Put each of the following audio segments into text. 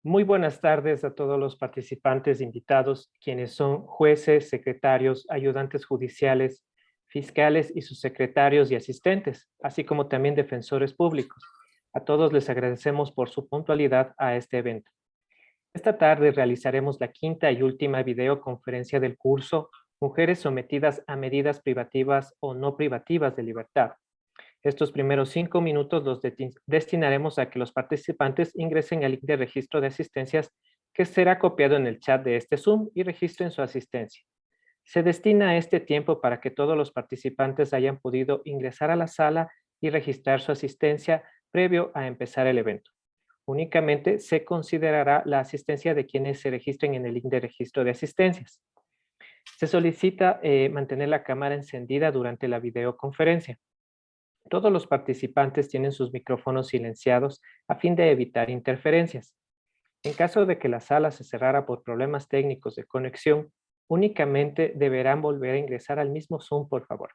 Muy buenas tardes a todos los participantes invitados, quienes son jueces, secretarios, ayudantes judiciales, fiscales y sus secretarios y asistentes, así como también defensores públicos. A todos les agradecemos por su puntualidad a este evento. Esta tarde realizaremos la quinta y última videoconferencia del curso Mujeres sometidas a medidas privativas o no privativas de libertad. Estos primeros 5 minutos los destinaremos a que los participantes ingresen al link de registro de asistencias que será copiado en el chat de este Zoom y registren su asistencia. Se destina este tiempo para que todos los participantes hayan podido ingresar a la sala y registrar su asistencia previo a empezar el evento. Únicamente se considerará la asistencia de quienes se registren en el link de registro de asistencias. Se solicita mantener la cámara encendida durante la videoconferencia. Todos los participantes tienen sus micrófonos silenciados a fin de evitar interferencias. En caso de que la sala se cerrara por problemas técnicos de conexión, únicamente deberán volver a ingresar al mismo Zoom, por favor.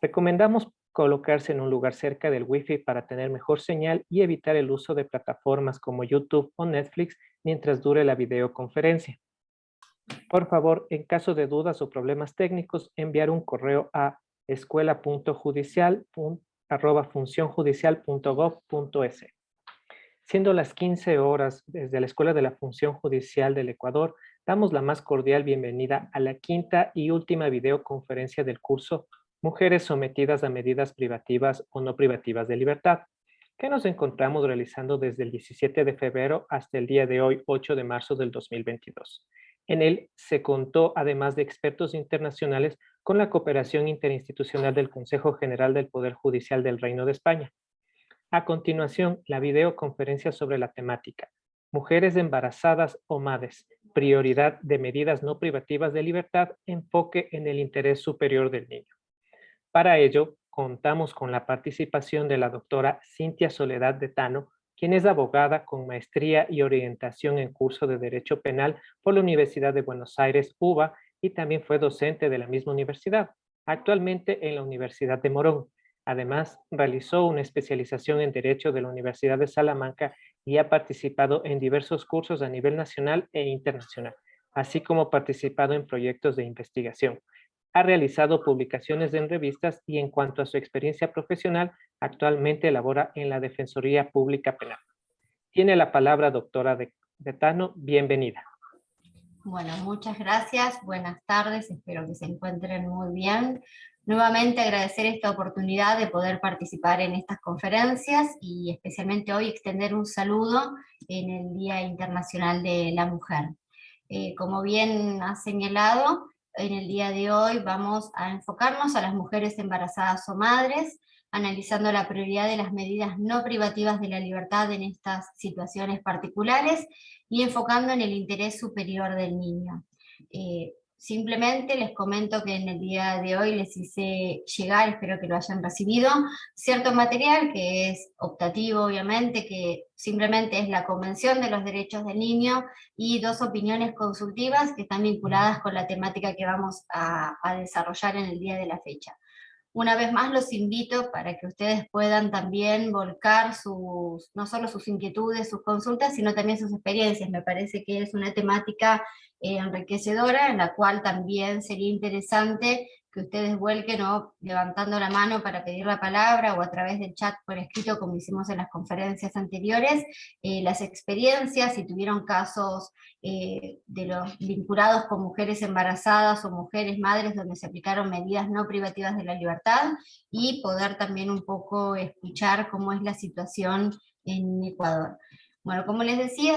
Recomendamos colocarse en un lugar cerca del Wi-Fi para tener mejor señal y evitar el uso de plataformas como YouTube o Netflix mientras dure la videoconferencia. Por favor, en caso de dudas o problemas técnicos, enviar un correo a escuela.judicial@funcionjudicial.gov.es. Siendo las 15 horas desde la Escuela de la Función Judicial del Ecuador, damos la más cordial bienvenida a la quinta y última videoconferencia del curso Mujeres sometidas a medidas privativas o no privativas de libertad, que nos encontramos realizando desde el 17 de febrero hasta el día de hoy, 8 de marzo del 2022. En él se contó, además de expertos internacionales, con la cooperación interinstitucional del Consejo General del Poder Judicial del Reino de España. A continuación, la videoconferencia sobre la temática Mujeres embarazadas o MADES, prioridad de medidas no privativas de libertad, enfoque en el interés superior del niño. Para ello, contamos con la participación de la doctora Cintia Soledad de Tano, quien es abogada con maestría y orientación en curso de Derecho Penal por la Universidad de Buenos Aires, UBA, y también fue docente de la misma universidad, actualmente en la Universidad de Morón. Además, realizó una especialización en Derecho de la Universidad de Salamanca y ha participado en diversos cursos a nivel nacional e internacional, así como participado en proyectos de investigación. Ha realizado publicaciones en revistas y en cuanto a su experiencia profesional, actualmente labora en la Defensoría Pública Penal. Tiene la palabra doctora de Tano, bienvenida. Bueno, muchas gracias, buenas tardes, espero que se encuentren muy bien. Nuevamente agradecer esta oportunidad de poder participar en estas conferencias y especialmente hoy extender un saludo en el Día Internacional de la Mujer. Como bien ha señalado, en el día de hoy vamos a enfocarnos a las mujeres embarazadas o madres, analizando la prioridad de las medidas no privativas de la libertad en estas situaciones particulares y enfocando en el interés superior del niño. Simplemente les comento que en el día de hoy les hice llegar, espero que lo hayan recibido, cierto material que es optativo obviamente, que simplemente es la Convención de los Derechos del Niño y 2 opiniones consultivas que están vinculadas con la temática que vamos a desarrollar en el día de la fecha. Una vez más los invito para que ustedes puedan también volcar no solo sus inquietudes, sus consultas, sino también sus experiencias. Me parece que es una temática enriquecedora en la cual también sería interesante que ustedes vuelquen o levantando la mano para pedir la palabra o a través del chat por escrito, como hicimos en las conferencias anteriores, las experiencias, si tuvieron casos de los vinculados con mujeres embarazadas o mujeres madres donde se aplicaron medidas no privativas de la libertad, y poder también un poco escuchar cómo es la situación en Ecuador. Bueno, como les decía,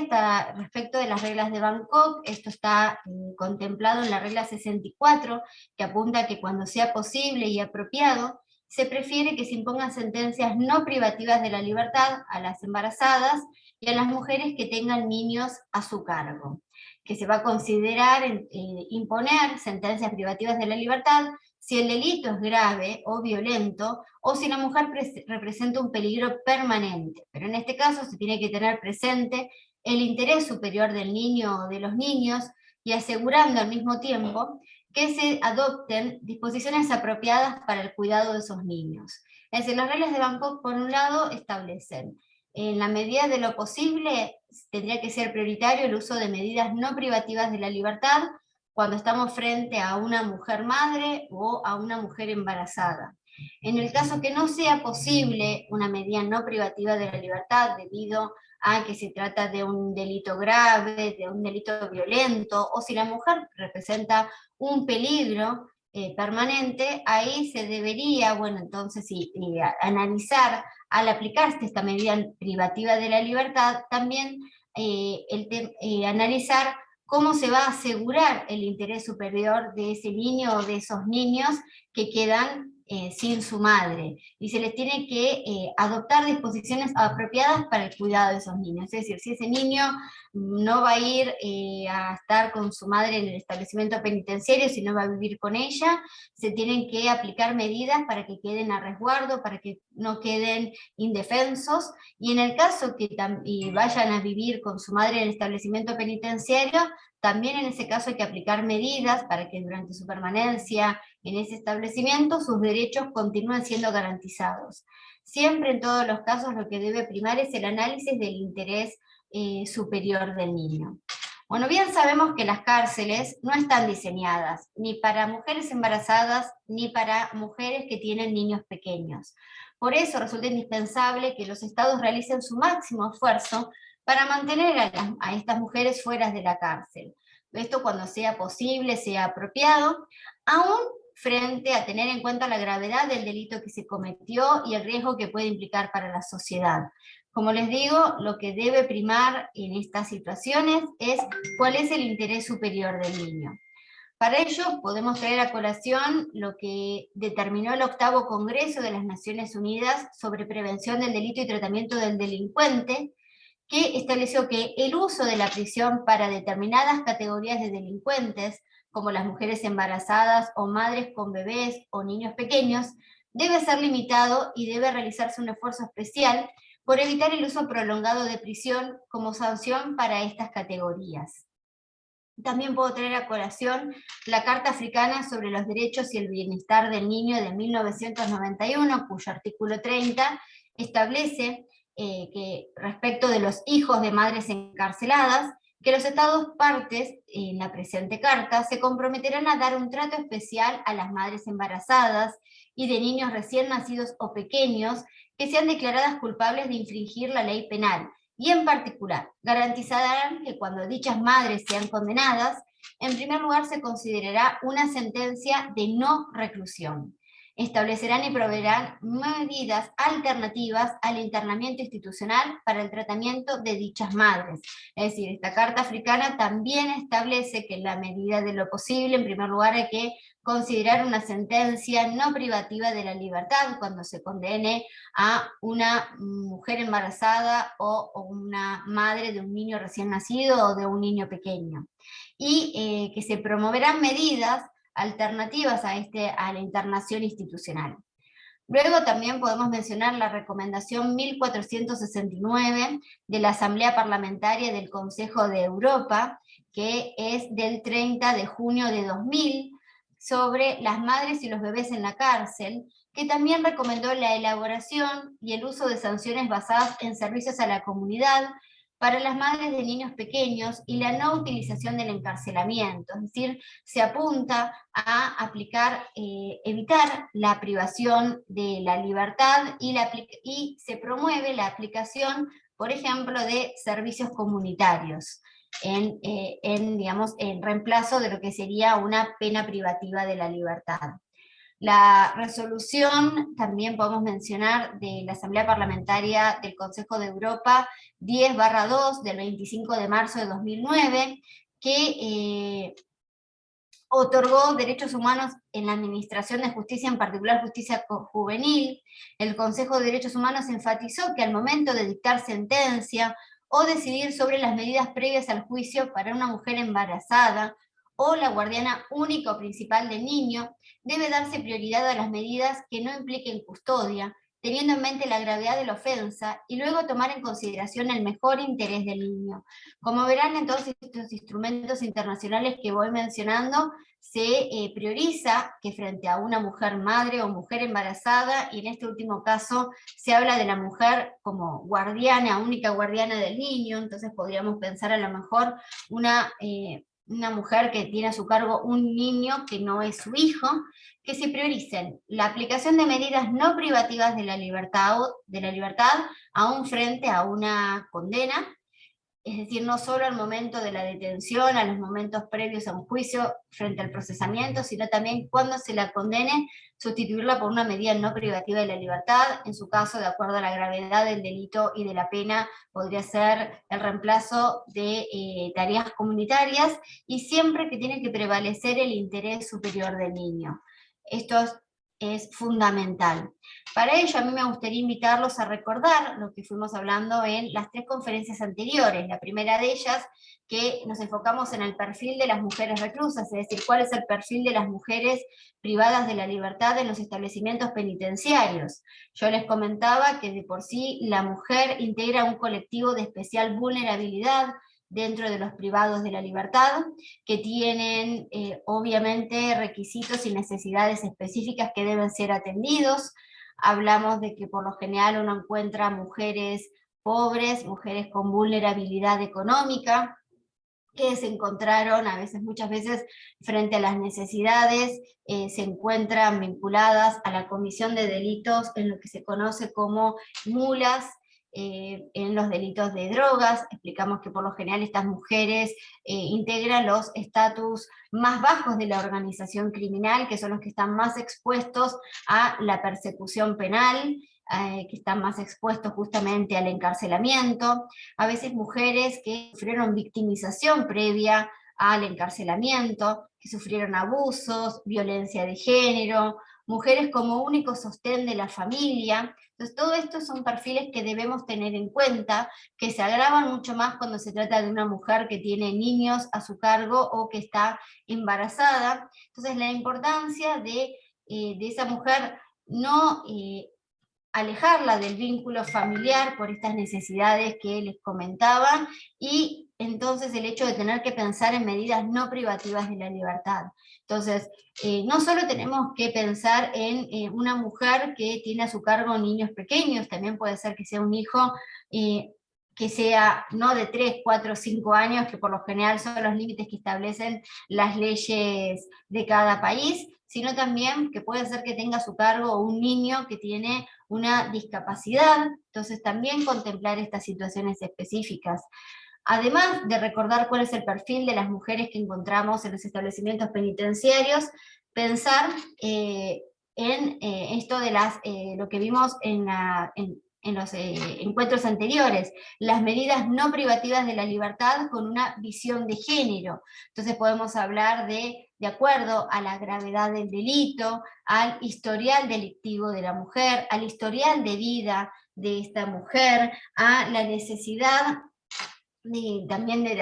respecto de las reglas de Bangkok, esto está contemplado en la regla 64, que apunta a que cuando sea posible y apropiado, se prefiere que se impongan sentencias no privativas de la libertad a las embarazadas y a las mujeres que tengan niños a su cargo, que se va a considerar imponer sentencias privativas de la libertad si el delito es grave o violento, o si la mujer representa un peligro permanente. Pero en este caso se tiene que tener presente el interés superior del niño o de los niños, y asegurando al mismo tiempo que se adopten disposiciones apropiadas para el cuidado de esos niños. Es decir, las reglas de Bangkok, por un lado, establecen, en la medida de lo posible, tendría que ser prioritario el uso de medidas no privativas de la libertad cuando estamos frente a una mujer madre o a una mujer embarazada. En el caso que no sea posible una medida no privativa de la libertad debido a que se trata de un delito grave, de un delito violento, o si la mujer representa un peligro permanente, ahí se debería, bueno, entonces analizar al aplicarse esta medida privativa de la libertad, también analizar cómo se va a asegurar el interés superior de ese niño o de esos niños que quedan sin su madre, y se les tiene que adoptar disposiciones apropiadas para el cuidado de esos niños. Es decir, si ese niño no va a ir a estar con su madre en el establecimiento penitenciario, sino va a vivir con ella, se tienen que aplicar medidas para que queden a resguardo, para que no queden indefensos, y en el caso que vayan a vivir con su madre en el establecimiento penitenciario, también en ese caso hay que aplicar medidas para que durante su permanencia en ese establecimiento sus derechos continúen siendo garantizados. Siempre en todos los casos lo que debe primar es el análisis del interés superior del niño. Bueno, bien sabemos que las cárceles no están diseñadas ni para mujeres embarazadas ni para mujeres que tienen niños pequeños. Por eso resulta indispensable que los estados realicen su máximo esfuerzo para mantener a estas mujeres fuera de la cárcel. Esto cuando sea posible, sea apropiado, aún frente a tener en cuenta la gravedad del delito que se cometió y el riesgo que puede implicar para la sociedad. Como les digo, lo que debe primar en estas situaciones es cuál es el interés superior del niño. Para ello podemos traer a colación lo que determinó el 8º Congreso de las Naciones Unidas sobre Prevención del Delito y Tratamiento del Delincuente, que estableció que el uso de la prisión para determinadas categorías de delincuentes, como las mujeres embarazadas o madres con bebés o niños pequeños, debe ser limitado y debe realizarse un esfuerzo especial por evitar el uso prolongado de prisión como sanción para estas categorías. También puedo traer a colación la Carta Africana sobre los Derechos y el Bienestar del Niño de 1991, cuyo artículo 30 establece que respecto de los hijos de madres encarceladas, que los estados partes en la presente carta se comprometerán a dar un trato especial a las madres embarazadas y de niños recién nacidos o pequeños que sean declaradas culpables de infringir la ley penal, y en particular garantizarán que cuando dichas madres sean condenadas, en primer lugar se considerará una sentencia de no reclusión. Establecerán y proveerán medidas alternativas al internamiento institucional para el tratamiento de dichas madres. Es decir, esta Carta Africana también establece que en la medida de lo posible, en primer lugar, hay que considerar una sentencia no privativa de la libertad cuando se condene a una mujer embarazada o una madre de un niño recién nacido o de un niño pequeño. Y que se promoverán medidas alternativas a la internación institucional. Luego también podemos mencionar la recomendación 1469 de la Asamblea Parlamentaria del Consejo de Europa, que es del 30 de junio de 2000, sobre las madres y los bebés en la cárcel, que también recomendó la elaboración y el uso de sanciones basadas en servicios a la comunidad para las madres de niños pequeños y la no utilización del encarcelamiento. Es decir, se apunta a aplicar, evitar la privación de la libertad y se promueve la aplicación, por ejemplo, de servicios comunitarios en reemplazo de lo que sería una pena privativa de la libertad. La resolución, también podemos mencionar, de la Asamblea Parlamentaria del Consejo de Europa 10/2 del 25 de marzo de 2009, que otorgó derechos humanos en la administración de justicia, en particular justicia juvenil. El Consejo de Derechos Humanos enfatizó que al momento de dictar sentencia o decidir sobre las medidas previas al juicio para una mujer embarazada o la guardiana única o principal del niño, debe darse prioridad a las medidas que no impliquen custodia, teniendo en mente la gravedad de la ofensa, y luego tomar en consideración el mejor interés del niño. Como verán, en todos estos instrumentos internacionales que voy mencionando, se prioriza que frente a una mujer madre o mujer embarazada, y en este último caso se habla de la mujer como guardiana, única guardiana del niño, entonces podríamos pensar a lo mejor una mujer que tiene a su cargo un niño que no es su hijo, que se prioricen la aplicación de medidas no privativas de la libertad aún frente a una condena, es decir, no solo al momento de la detención, a los momentos previos a un juicio frente al procesamiento, sino también cuando se la condene, sustituirla por una medida no privativa de la libertad, en su caso, de acuerdo a la gravedad del delito y de la pena, podría ser el reemplazo de tareas comunitarias, y siempre que tiene que prevalecer el interés superior del niño. Esto es fundamental. Para ello, a mí me gustaría invitarlos a recordar lo que fuimos hablando en las 3 conferencias anteriores. La primera de ellas, que nos enfocamos en el perfil de las mujeres reclusas, es decir, cuál es el perfil de las mujeres privadas de la libertad en los establecimientos penitenciarios. Yo les comentaba que de por sí la mujer integra un colectivo de especial vulnerabilidad dentro de los privados de la libertad, que tienen obviamente requisitos y necesidades específicas que deben ser atendidos. Hablamos de que por lo general uno encuentra mujeres pobres, mujeres con vulnerabilidad económica, que se encontraron muchas veces frente a las necesidades, se encuentran vinculadas a la comisión de delitos en lo que se conoce como mulas, en los delitos de drogas. Explicamos que por lo general estas mujeres integran los estatus más bajos de la organización criminal, que son los que están más expuestos a la persecución penal, que están más expuestos justamente al encarcelamiento. A veces mujeres que sufrieron victimización previa al encarcelamiento, que sufrieron abusos, violencia de género, mujeres como único sostén de la familia. Entonces, todo esto son perfiles que debemos tener en cuenta, que se agravan mucho más cuando se trata de una mujer que tiene niños a su cargo o que está embarazada. Entonces, la importancia de esa mujer no alejarla del vínculo familiar por estas necesidades que les comentaba, y entonces el hecho de tener que pensar en medidas no privativas de la libertad. Entonces, no solo tenemos que pensar en una mujer que tiene a su cargo niños pequeños, también puede ser que sea un hijo que sea no de 3, 4, 5 años, que por lo general son los límites que establecen las leyes de cada país, sino también que puede ser que tenga a su cargo un niño que tiene una discapacidad. Entonces también contemplar estas situaciones específicas. Además de recordar cuál es el perfil de las mujeres que encontramos en los establecimientos penitenciarios, pensar en esto de lo que vimos en los encuentros anteriores, las medidas no privativas de la libertad con una visión de género. Entonces podemos hablar de acuerdo a la gravedad del delito, al historial delictivo de la mujer, al historial de vida de esta mujer, a la necesidad también de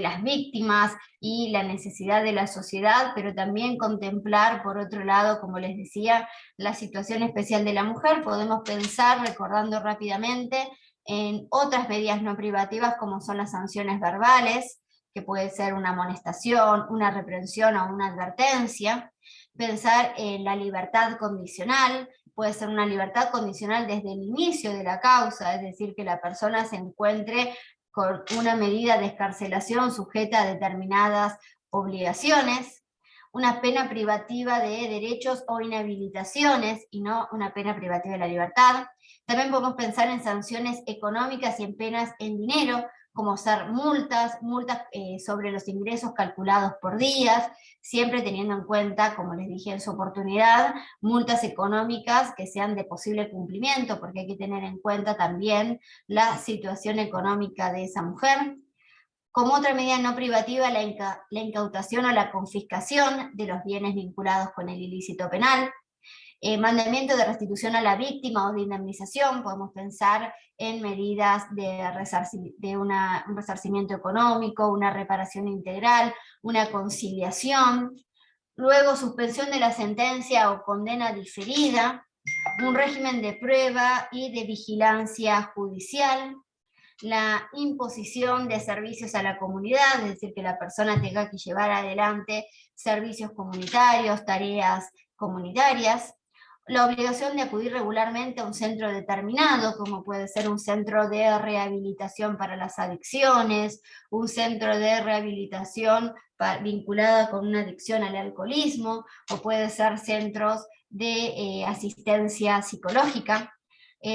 las víctimas y la necesidad de la sociedad, pero también contemplar, por otro lado, como les decía, la situación especial de la mujer. Podemos pensar, recordando rápidamente, en otras medidas no privativas como son las sanciones verbales, que puede ser una amonestación, una reprensión o una advertencia. Pensar en la libertad condicional, puede ser una libertad condicional desde el inicio de la causa, es decir, que la persona se encuentre con una medida de excarcelación sujeta a determinadas obligaciones, una pena privativa de derechos o inhabilitaciones y no una pena privativa de la libertad. También podemos pensar en sanciones económicas y en penas en dinero, como ser multas sobre los ingresos calculados por días, siempre teniendo en cuenta, como les dije en su oportunidad, multas económicas que sean de posible cumplimiento, porque hay que tener en cuenta también la situación económica de esa mujer. Como otra medida no privativa, la incautación o la confiscación de los bienes vinculados con el ilícito penal. Mandamiento de restitución a la víctima o de indemnización, podemos pensar en medidas de un resarcimiento económico, una reparación integral, una conciliación. Luego, suspensión de la sentencia o condena diferida, un régimen de prueba y de vigilancia judicial, la imposición de servicios a la comunidad, es decir, que la persona tenga que llevar adelante servicios comunitarios, tareas comunitarias, la obligación de acudir regularmente a un centro determinado, como puede ser un centro de rehabilitación para las adicciones, un centro de rehabilitación vinculada con una adicción al alcoholismo, o puede ser centros de asistencia psicológica.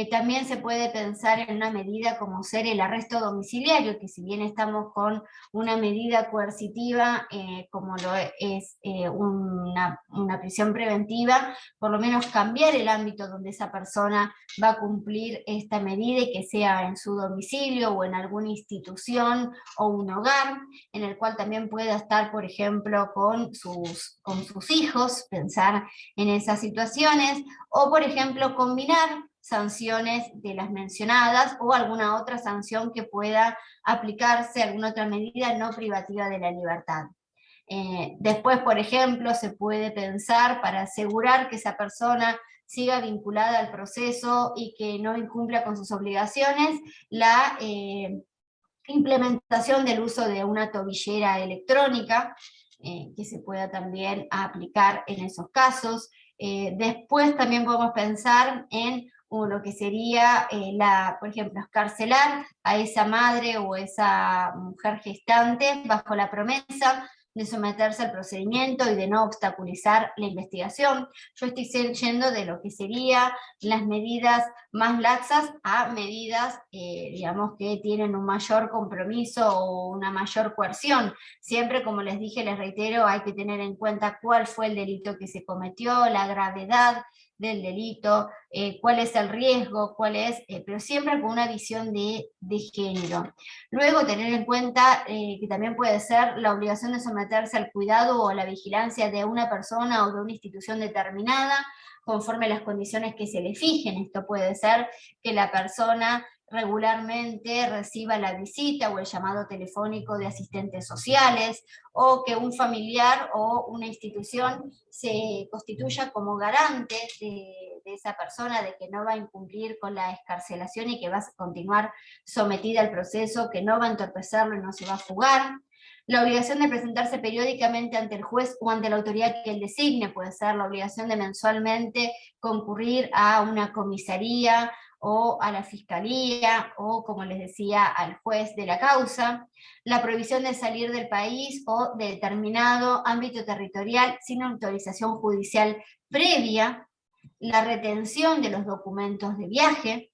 También se puede pensar en una medida como ser el arresto domiciliario, que si bien estamos con una medida coercitiva, como lo es una prisión preventiva, por lo menos cambiar el ámbito donde esa persona va a cumplir esta medida y que sea en su domicilio o en alguna institución o un hogar, en el cual también pueda estar, por ejemplo, con sus hijos, pensar en esas situaciones, o por ejemplo combinar sanciones de las mencionadas o alguna otra sanción que pueda aplicarse, alguna otra medida no privativa de la libertad. Después, por ejemplo, se puede pensar para asegurar que esa persona siga vinculada al proceso y que no incumpla con sus obligaciones, la implementación del uso de una tobillera electrónica, que se pueda también aplicar en esos casos. Después también podemos pensar en lo que sería, por ejemplo, escarcelar a esa madre o esa mujer gestante bajo la promesa de someterse al procedimiento y de no obstaculizar la investigación. Yo estoy yendo de lo que serían las medidas más laxas a medidas, digamos, que tienen un mayor compromiso o una mayor coerción. Siempre, como les dije, les reitero, hay que tener en cuenta cuál fue el delito que se cometió, la gravedad del delito, cuál es el riesgo, pero siempre con una visión de género. Luego tener en cuenta que también puede ser la obligación de someterse al cuidado o a la vigilancia de una persona o de una institución determinada, conforme a las condiciones que se le fijen. Esto puede ser que la persona regularmente reciba la visita o el llamado telefónico de asistentes sociales, o que un familiar o una institución se constituya como garante de esa persona, de que no va a incumplir con la excarcelación y que va a continuar sometida al proceso, que no va a entorpecerlo y no se va a fugar. La obligación de presentarse periódicamente ante el juez o ante la autoridad que él designe, puede ser la obligación de mensualmente concurrir a una comisaría o a la fiscalía, o como les decía, al juez de la causa. La prohibición de salir del país o de determinado ámbito territorial sin autorización judicial previa, la retención de los documentos de viaje,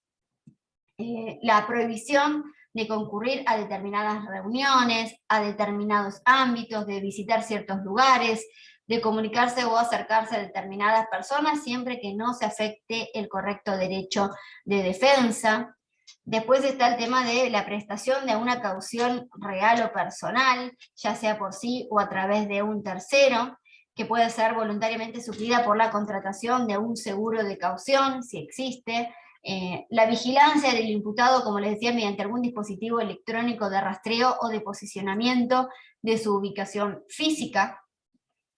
la prohibición de concurrir a determinadas reuniones, a determinados ámbitos, de visitar ciertos lugares, de comunicarse o acercarse a determinadas personas, siempre que no se afecte el correcto derecho de defensa. Después está el tema de la prestación de una caución real o personal, ya sea por sí o a través de un tercero, que puede ser voluntariamente suplida por la contratación de un seguro de caución, si existe. La vigilancia del imputado, como les decía, mediante algún dispositivo electrónico de rastreo o de posicionamiento de su ubicación física.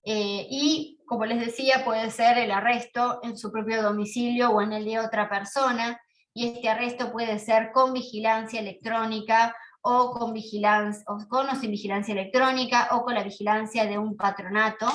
Y, como les decía, puede ser el arresto en su propio domicilio o en el de otra persona, y este arresto puede ser con vigilancia electrónica o con o sin vigilancia electrónica, o con la vigilancia de un patronato,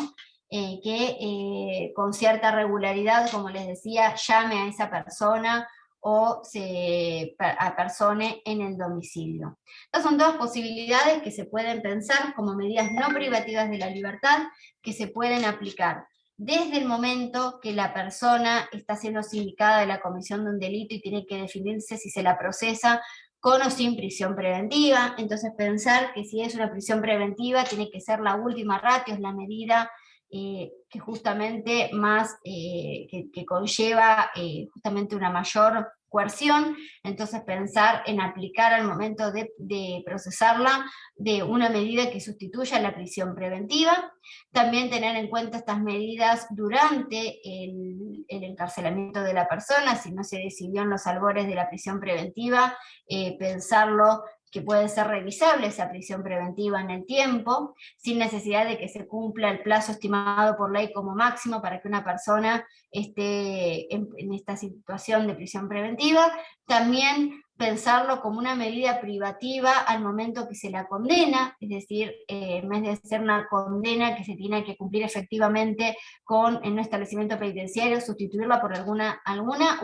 que con cierta regularidad, como les decía, llame a esa persona o se apersone en el domicilio. Estas son todas posibilidades que se pueden pensar como medidas no privativas de la libertad, que se pueden aplicar desde el momento que la persona está siendo sindicada de la comisión de un delito y tiene que definirse si se la procesa con o sin prisión preventiva. Entonces pensar que si es una prisión preventiva tiene que ser la última ratio, es la medida que justamente más, que conlleva justamente una mayor coerción. Entonces pensar en aplicar al momento de procesarla de una medida que sustituya la prisión preventiva. También tener en cuenta estas medidas durante el encarcelamiento de la persona, si no se decidió en los albores de la prisión preventiva, pensarlo que puede ser revisable esa prisión preventiva en el tiempo, sin necesidad de que se cumpla el plazo estimado por ley como máximo para que una persona esté en esta situación de prisión preventiva. También pensarlo como una medida privativa al momento que se la condena, es decir, en vez de ser una condena que se tiene que cumplir efectivamente en un establecimiento penitenciario, sustituirla por alguna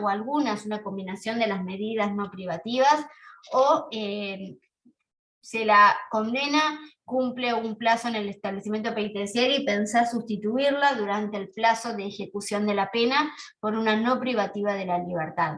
o algunas, una combinación de las medidas no privativas, o se la condena, cumple un plazo en el establecimiento penitenciario y pensar sustituirla durante el plazo de ejecución de la pena por una no privativa de la libertad.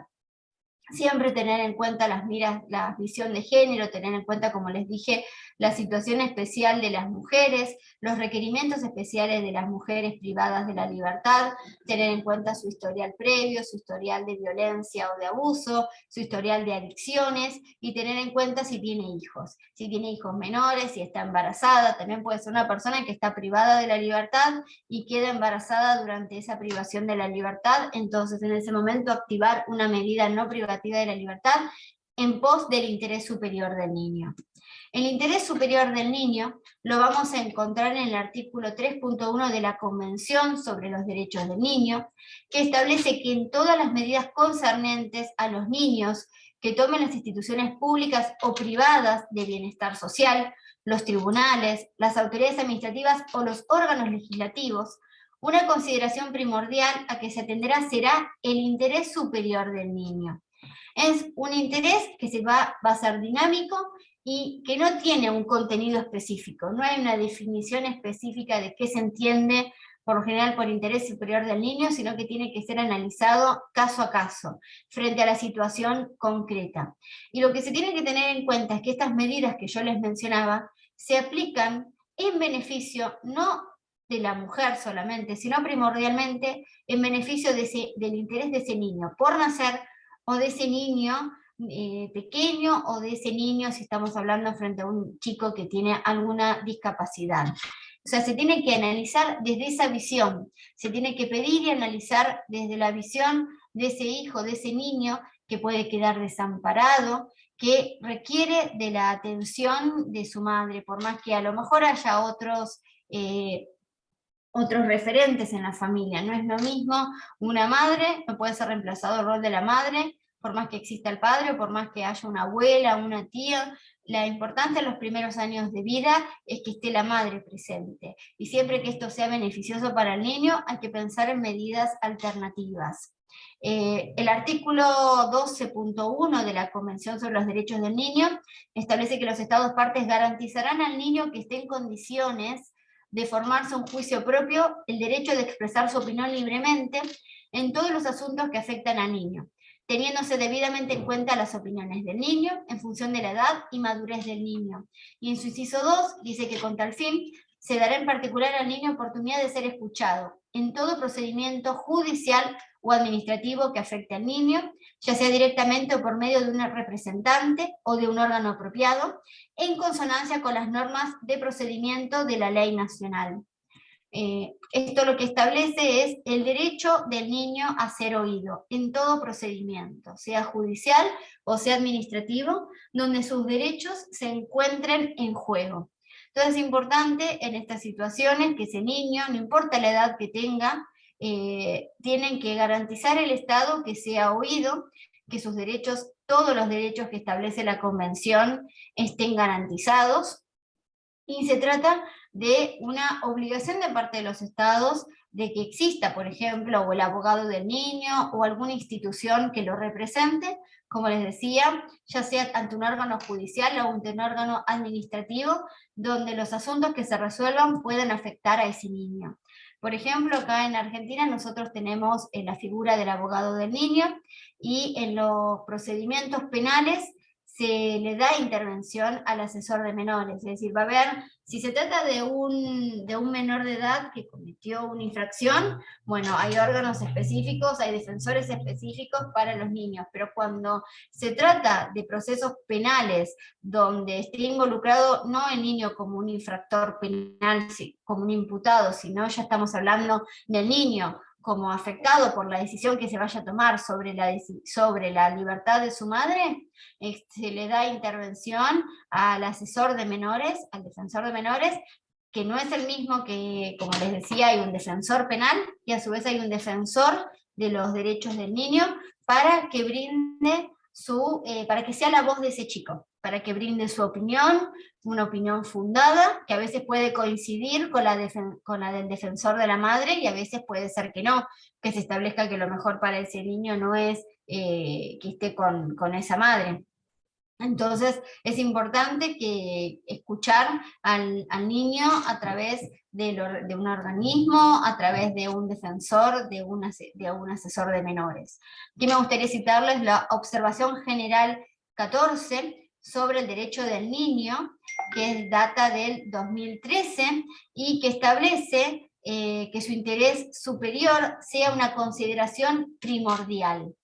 Siempre tener en cuenta la visión de género, tener en cuenta, como les dije, la situación especial de las mujeres, los requerimientos especiales de las mujeres privadas de la libertad, tener en cuenta su historial previo, su historial de violencia o de abuso, su historial de adicciones, y tener en cuenta si tiene hijos menores, si está embarazada. También puede ser una persona que está privada de la libertad y queda embarazada durante esa privación de la libertad, entonces en ese momento activar una medida no privativa de la libertad en pos del interés superior del niño. El interés superior del niño lo vamos a encontrar en el artículo 3.1 de la Convención sobre los Derechos del Niño, que establece que en todas las medidas concernientes a los niños que tomen las instituciones públicas o privadas de bienestar social, los tribunales, las autoridades administrativas o los órganos legislativos, una consideración primordial a que se atenderá será el interés superior del niño. Es un interés que va a ser dinámico y que no tiene un contenido específico, no hay una definición específica de qué se entiende por lo general por interés superior del niño, sino que tiene que ser analizado caso a caso, frente a la situación concreta. Y lo que se tiene que tener en cuenta es que estas medidas que yo les mencionaba se aplican en beneficio no de la mujer solamente, sino primordialmente en beneficio del interés de ese niño por nacer, o de ese niño pequeño, o de ese niño si estamos hablando frente a un chico que tiene alguna discapacidad. O sea, se tiene que analizar desde esa visión, se tiene que pedir y analizar desde la visión de ese hijo, de ese niño que puede quedar desamparado, que requiere de la atención de su madre, por más que a lo mejor haya otros referentes en la familia. No es lo mismo una madre, no puede ser reemplazado el rol de la madre, por más que exista el padre, o por más que haya una abuela, una tía. La importancia en los primeros años de vida es que esté la madre presente. Y siempre que esto sea beneficioso para el niño, hay que pensar en medidas alternativas. El artículo 12.1 de la Convención sobre los Derechos del Niño establece que los Estados partes garantizarán al niño que esté en condiciones de formarse un juicio propio, el derecho de expresar su opinión libremente en todos los asuntos que afectan al niño, teniéndose debidamente en cuenta las opiniones del niño en función de la edad y madurez del niño. Y en su inciso 2 dice que con tal fin se dará en particular al niño oportunidad de ser escuchado en todo procedimiento judicial o administrativo que afecte al niño, ya sea directamente o por medio de un representante o de un órgano apropiado, en consonancia con las normas de procedimiento de la ley nacional. Esto lo que establece es el derecho del niño a ser oído en todo procedimiento, sea judicial o sea administrativo, donde sus derechos se encuentren en juego. Entonces es importante en estas situaciones que ese niño, no importa la edad que tenga, tienen que garantizar el Estado que sea oído, que sus derechos, todos los derechos que establece la Convención estén garantizados, y se trata de una obligación de parte de los estados de que exista, por ejemplo, o el abogado del niño o alguna institución que lo represente, como les decía, ya sea ante un órgano judicial o ante un órgano administrativo, donde los asuntos que se resuelvan puedan afectar a ese niño. Por ejemplo, acá en Argentina nosotros tenemos la figura del abogado del niño, y en los procedimientos penales se le da intervención al asesor de menores, es decir, va a haber, si se trata de un menor de edad que cometió una infracción, bueno, hay órganos específicos, hay defensores específicos para los niños, pero cuando se trata de procesos penales donde esté involucrado no el niño como un infractor penal, como un imputado, sino ya estamos hablando del niño como afectado por la decisión que se vaya a tomar sobre la libertad de su madre, se le da intervención al asesor de menores, al defensor de menores, que no es el mismo que, como les decía, hay un defensor penal y a su vez hay un defensor de los derechos del niño para que brinde para que sea la voz de ese chico, para que brinde su opinión, una opinión fundada, que a veces puede coincidir con la del defensor de la madre y a veces puede ser que no, que se establezca que lo mejor para ese niño no es que esté con esa madre. Entonces es importante que escuchar al niño a través de un organismo, a través de un defensor, de un asesor de menores. Aquí me gustaría citarles la Observación General 14 sobre el derecho del niño, que data del 2013 y que establece que su interés superior sea una consideración primordial.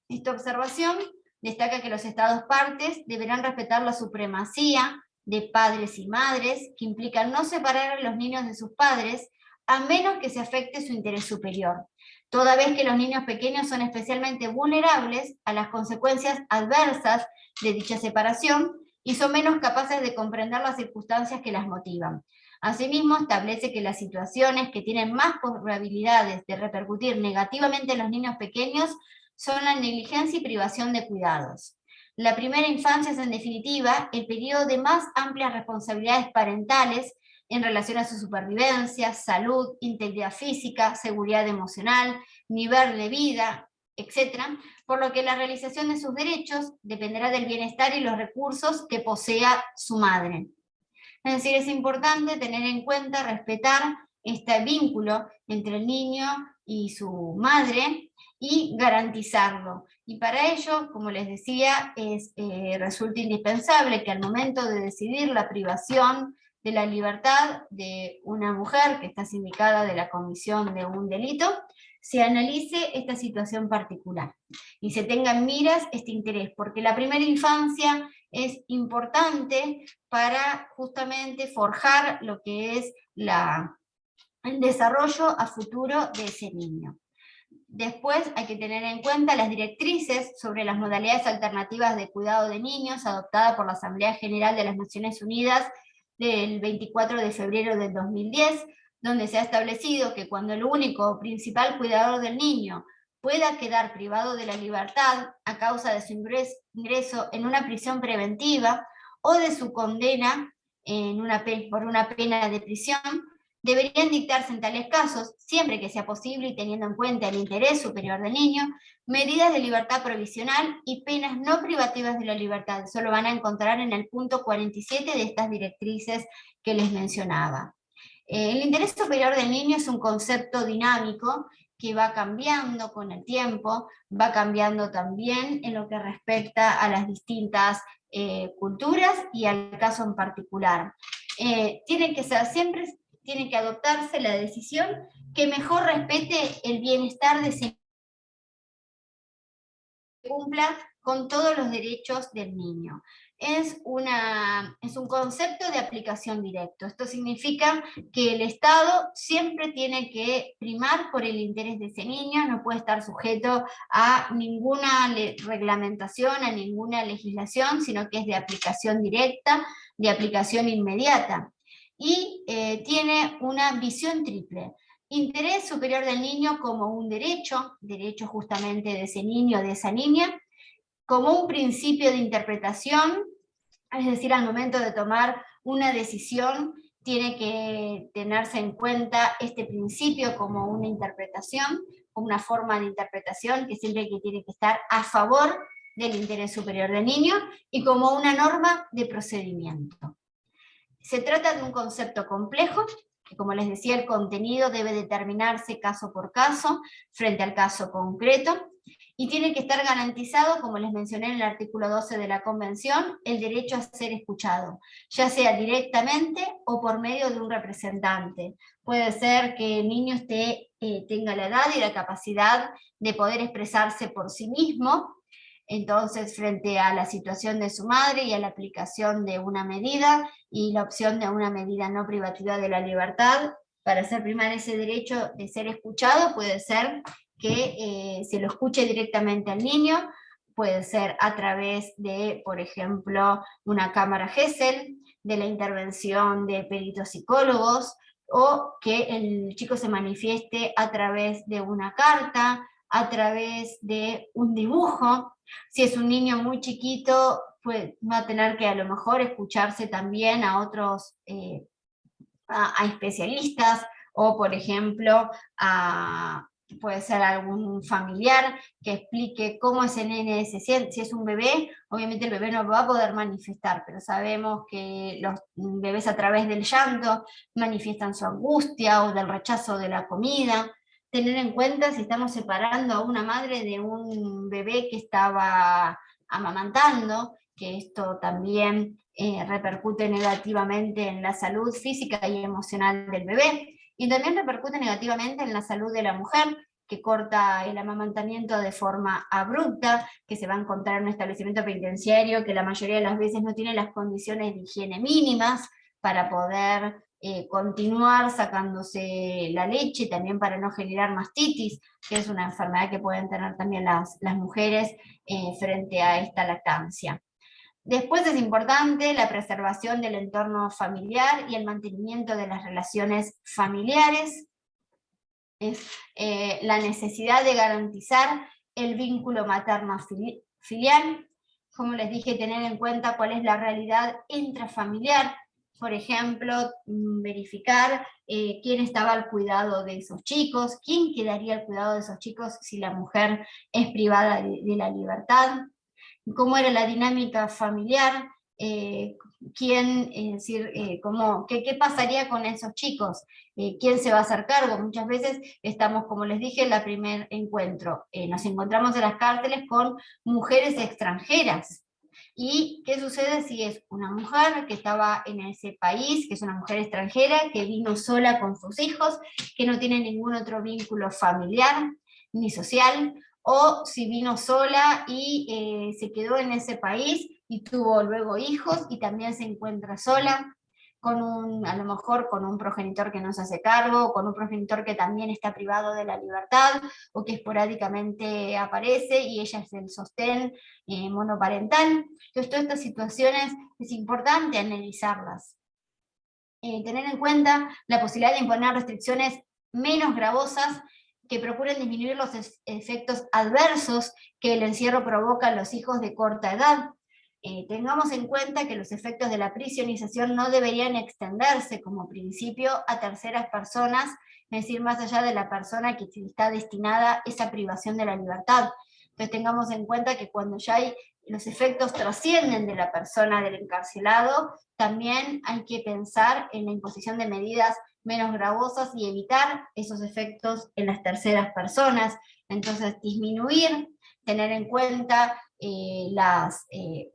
Esta observación destaca que los Estados partes deberán respetar la supremacía de padres y madres, que implican no separar a los niños de sus padres, a menos que se afecte su interés superior, toda vez que los niños pequeños son especialmente vulnerables a las consecuencias adversas de dicha separación y son menos capaces de comprender las circunstancias que las motivan. Asimismo, establece que las situaciones que tienen más probabilidades de repercutir negativamente en los niños pequeños son la negligencia y privación de cuidados. La primera infancia es, en definitiva, el periodo de más amplias responsabilidades parentales en relación a su supervivencia, salud, integridad física, seguridad emocional, nivel de vida, etc., por lo que la realización de sus derechos dependerá del bienestar y los recursos que posea su madre. Es decir, es importante tener en cuenta, respetar este vínculo entre el niño y su madre y garantizarlo. Y para ello, como les decía, resulta indispensable que al momento de decidir la privación de la libertad de una mujer que está sindicada de la comisión de un delito, se analice esta situación particular y se tenga en miras este interés, porque la primera infancia es importante para justamente forjar lo que es el desarrollo a futuro de ese niño. Después hay que tener en cuenta las directrices sobre las modalidades alternativas de cuidado de niños adoptadas por la Asamblea General de las Naciones Unidas del 24 de febrero del 2010, donde se ha establecido que cuando el único o principal cuidador del niño pueda quedar privado de la libertad a causa de su ingreso en una prisión preventiva o de su condena por una pena de prisión, deberían dictarse en tales casos, siempre que sea posible y teniendo en cuenta el interés superior del niño, medidas de libertad provisional y penas no privativas de la libertad. Eso lo van a encontrar en el punto 47 de estas directrices que les mencionaba. El interés superior del niño es un concepto dinámico que va cambiando con el tiempo, va cambiando también en lo que respecta a las distintas culturas y al caso en particular. Tiene que adoptarse la decisión que mejor respete el bienestar de ese que cumpla con todos los derechos del niño. Es un concepto de aplicación directo. Esto significa que el Estado siempre tiene que primar por el interés de ese niño, no puede estar sujeto a ninguna reglamentación, a ninguna legislación, sino que es de aplicación directa, de aplicación inmediata. Y tiene una visión triple. Interés superior del niño como un derecho justamente de ese niño, de esa niña, como un principio de interpretación, es decir, al momento de tomar una decisión tiene que tenerse en cuenta este principio como una interpretación, como una forma de interpretación que siempre tiene que estar a favor del interés superior del niño y como una norma de procedimiento. Se trata de un concepto complejo, que como les decía, el contenido debe determinarse caso por caso, frente al caso concreto, y tiene que estar garantizado, como les mencioné en el artículo 12 de la Convención, el derecho a ser escuchado, ya sea directamente o por medio de un representante. Puede ser que el niño tenga la edad y la capacidad de poder expresarse por sí mismo. Entonces, frente a la situación de su madre y a la aplicación de una medida y la opción de una medida no privativa de la libertad, para hacer primar ese derecho de ser escuchado puede ser que se lo escuche directamente al niño, puede ser a través de, por ejemplo, una cámara Gesell, de la intervención de peritos psicólogos, o que el chico se manifieste a través de una carta, a través de un dibujo. Si es un niño muy chiquito, pues va a tener que a lo mejor escucharse también a otros, a especialistas, o por ejemplo, puede ser algún familiar que explique cómo ese nene se siente. Si es un bebé, obviamente el bebé no va a poder manifestar, pero sabemos que los bebés a través del llanto manifiestan su angustia o del rechazo de la comida. Tener en cuenta si estamos separando a una madre de un bebé que estaba amamantando, que esto también repercute negativamente en la salud física y emocional del bebé, y también repercute negativamente en la salud de la mujer, que corta el amamantamiento de forma abrupta, que se va a encontrar en un establecimiento penitenciario que la mayoría de las veces no tiene las condiciones de higiene mínimas para poder continuar sacándose la leche, también para no generar mastitis, que es una enfermedad que pueden tener también las mujeres frente a esta lactancia. Después es importante la preservación del entorno familiar y el mantenimiento de las relaciones familiares. Es la necesidad de garantizar el vínculo materno-filial. Como les dije, tener en cuenta cuál es la realidad intrafamiliar. Por ejemplo, verificar quién estaba al cuidado de esos chicos, quién quedaría al cuidado de esos chicos si la mujer es privada de la libertad, cómo era la dinámica familiar, quién, es decir, qué pasaría con esos chicos, quién se va a hacer cargo. Muchas veces estamos, como les dije, en el primer encuentro, nos encontramos en las cárceles con mujeres extranjeras. ¿Y qué sucede si es una mujer que estaba en ese país, que es una mujer extranjera, que vino sola con sus hijos, que no tiene ningún otro vínculo familiar ni social? O si vino sola y se quedó en ese país y tuvo luego hijos y también se encuentra sola, a lo mejor con un progenitor que no se hace cargo, con un progenitor que también está privado de la libertad, o que esporádicamente aparece y ella es el sostén monoparental. Entonces, todas estas situaciones es importante analizarlas. Tener en cuenta la posibilidad de imponer restricciones menos gravosas que procuren disminuir los efectos adversos que el encierro provoca en los hijos de corta edad. Tengamos en cuenta que los efectos de la prisionización no deberían extenderse como principio a terceras personas, es decir, más allá de la persona que está destinada a esa privación de la libertad. Entonces tengamos en cuenta que cuando ya los efectos trascienden de la persona del encarcelado, también hay que pensar en la imposición de medidas menos gravosas y evitar esos efectos en las terceras personas. Entonces, disminuir, tener en cuenta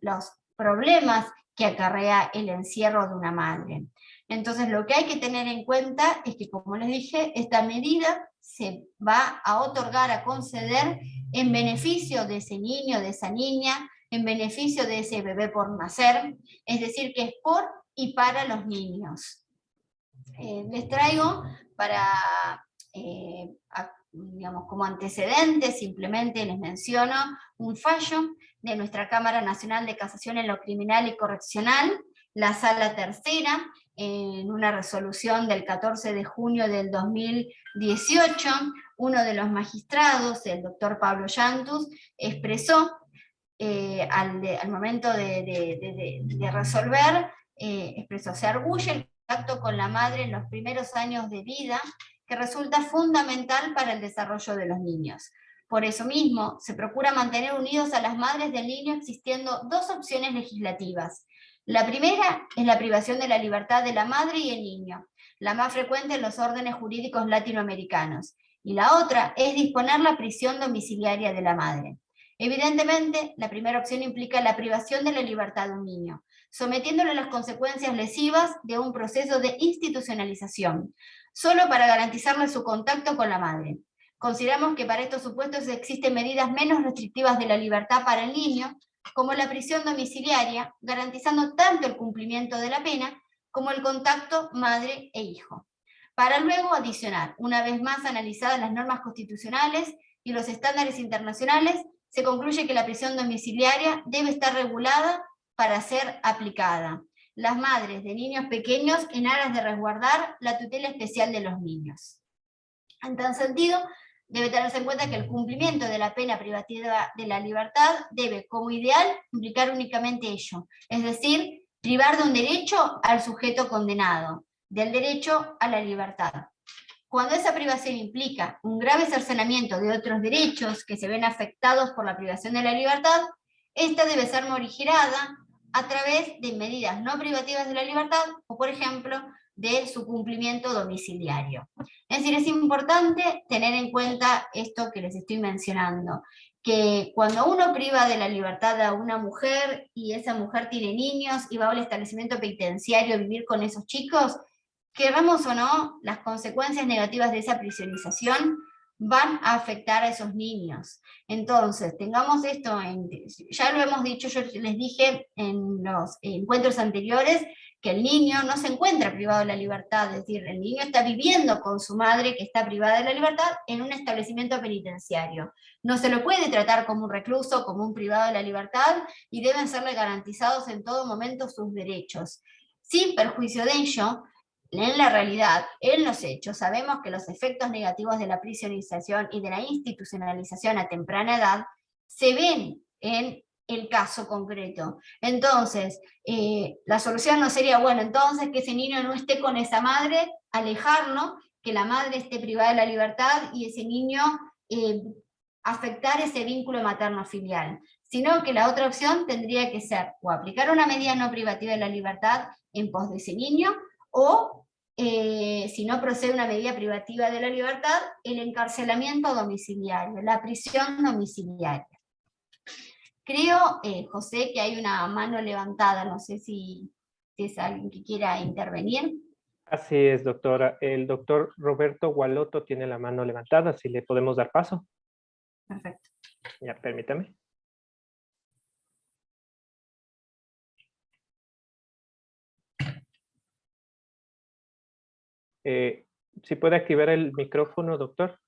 los problemas que acarrea el encierro de una madre. Entonces, lo que hay que tener en cuenta es que, como les dije, esta medida se va a otorgar, a conceder en beneficio de ese niño, de esa niña, en beneficio de ese bebé por nacer, es decir, que es por y para los niños. Les traigo para, digamos, como antecedentes, simplemente les menciono un fallo de nuestra Cámara Nacional de Casación en lo Criminal y Correccional, la Sala Tercera, en una resolución del 14 de junio del 2018, uno de los magistrados, el doctor Pablo Llantus, expresó al momento de resolver, expresó, se arguye el contacto con la madre en los primeros años de vida, que resulta fundamental para el desarrollo de los niños. Por eso mismo, se procura mantener unidos a las madres del niño existiendo dos opciones legislativas. La primera es la privación de la libertad de la madre y el niño, la más frecuente en los órdenes jurídicos latinoamericanos, y la otra es disponer la prisión domiciliaria de la madre. Evidentemente, la primera opción implica la privación de la libertad de un niño, sometiéndolo a las consecuencias lesivas de un proceso de institucionalización, solo para garantizarle su contacto con la madre. Consideramos que para estos supuestos existen medidas menos restrictivas de la libertad para el niño, como la prisión domiciliaria, garantizando tanto el cumplimiento de la pena como el contacto madre e hijo. para luego adicionar, una vez más analizadas las normas constitucionales y los estándares internacionales, se concluye que la prisión domiciliaria debe estar regulada para ser aplicada. Las madres de niños pequeños en aras de resguardar la tutela especial de los niños. En tal sentido, debe tenerse en cuenta que el cumplimiento de la pena privativa de la libertad debe, como ideal, implicar únicamente ello, es decir, privar de un derecho al sujeto condenado, del derecho a la libertad. Cuando esa privación implica un grave cercenamiento de otros derechos que se ven afectados por la privación de la libertad, esta debe ser morigerada a través de medidas no privativas de la libertad o, por ejemplo, de su cumplimiento domiciliario. Es decir, es importante tener en cuenta esto que les estoy mencionando, que cuando uno priva de la libertad a una mujer y esa mujer tiene niños y va al establecimiento penitenciario a vivir con esos chicos, queramos o no, las consecuencias negativas de esa prisionización van a afectar a esos niños. Entonces, tengamos esto ya lo hemos dicho, yo les dije en los encuentros anteriores, que el niño no se encuentra privado de la libertad, es decir, el niño está viviendo con su madre que está privada de la libertad en un establecimiento penitenciario. No se lo puede tratar como un recluso, como un privado de la libertad, y deben serle garantizados en todo momento sus derechos. Sin perjuicio de ello, en la realidad, en los hechos, sabemos que los efectos negativos de la prisionización y de la institucionalización a temprana edad se ven en el caso concreto. Entonces, la solución no sería, bueno, entonces que ese niño no esté con esa madre, alejarlo, que la madre esté privada de la libertad y ese niño afectar ese vínculo materno-filial, sino que la otra opción tendría que ser o aplicar una medida no privativa de la libertad en pos de ese niño, o si no procede una medida privativa de la libertad, el encarcelamiento domiciliario, la prisión domiciliaria. Creo, José, que hay una mano levantada, no sé si es alguien que quiera intervenir. Así es, doctora. El doctor Roberto Gualoto tiene la mano levantada, si le podemos dar paso. Perfecto. Ya, permítame. Si puede activar el micrófono, doctor.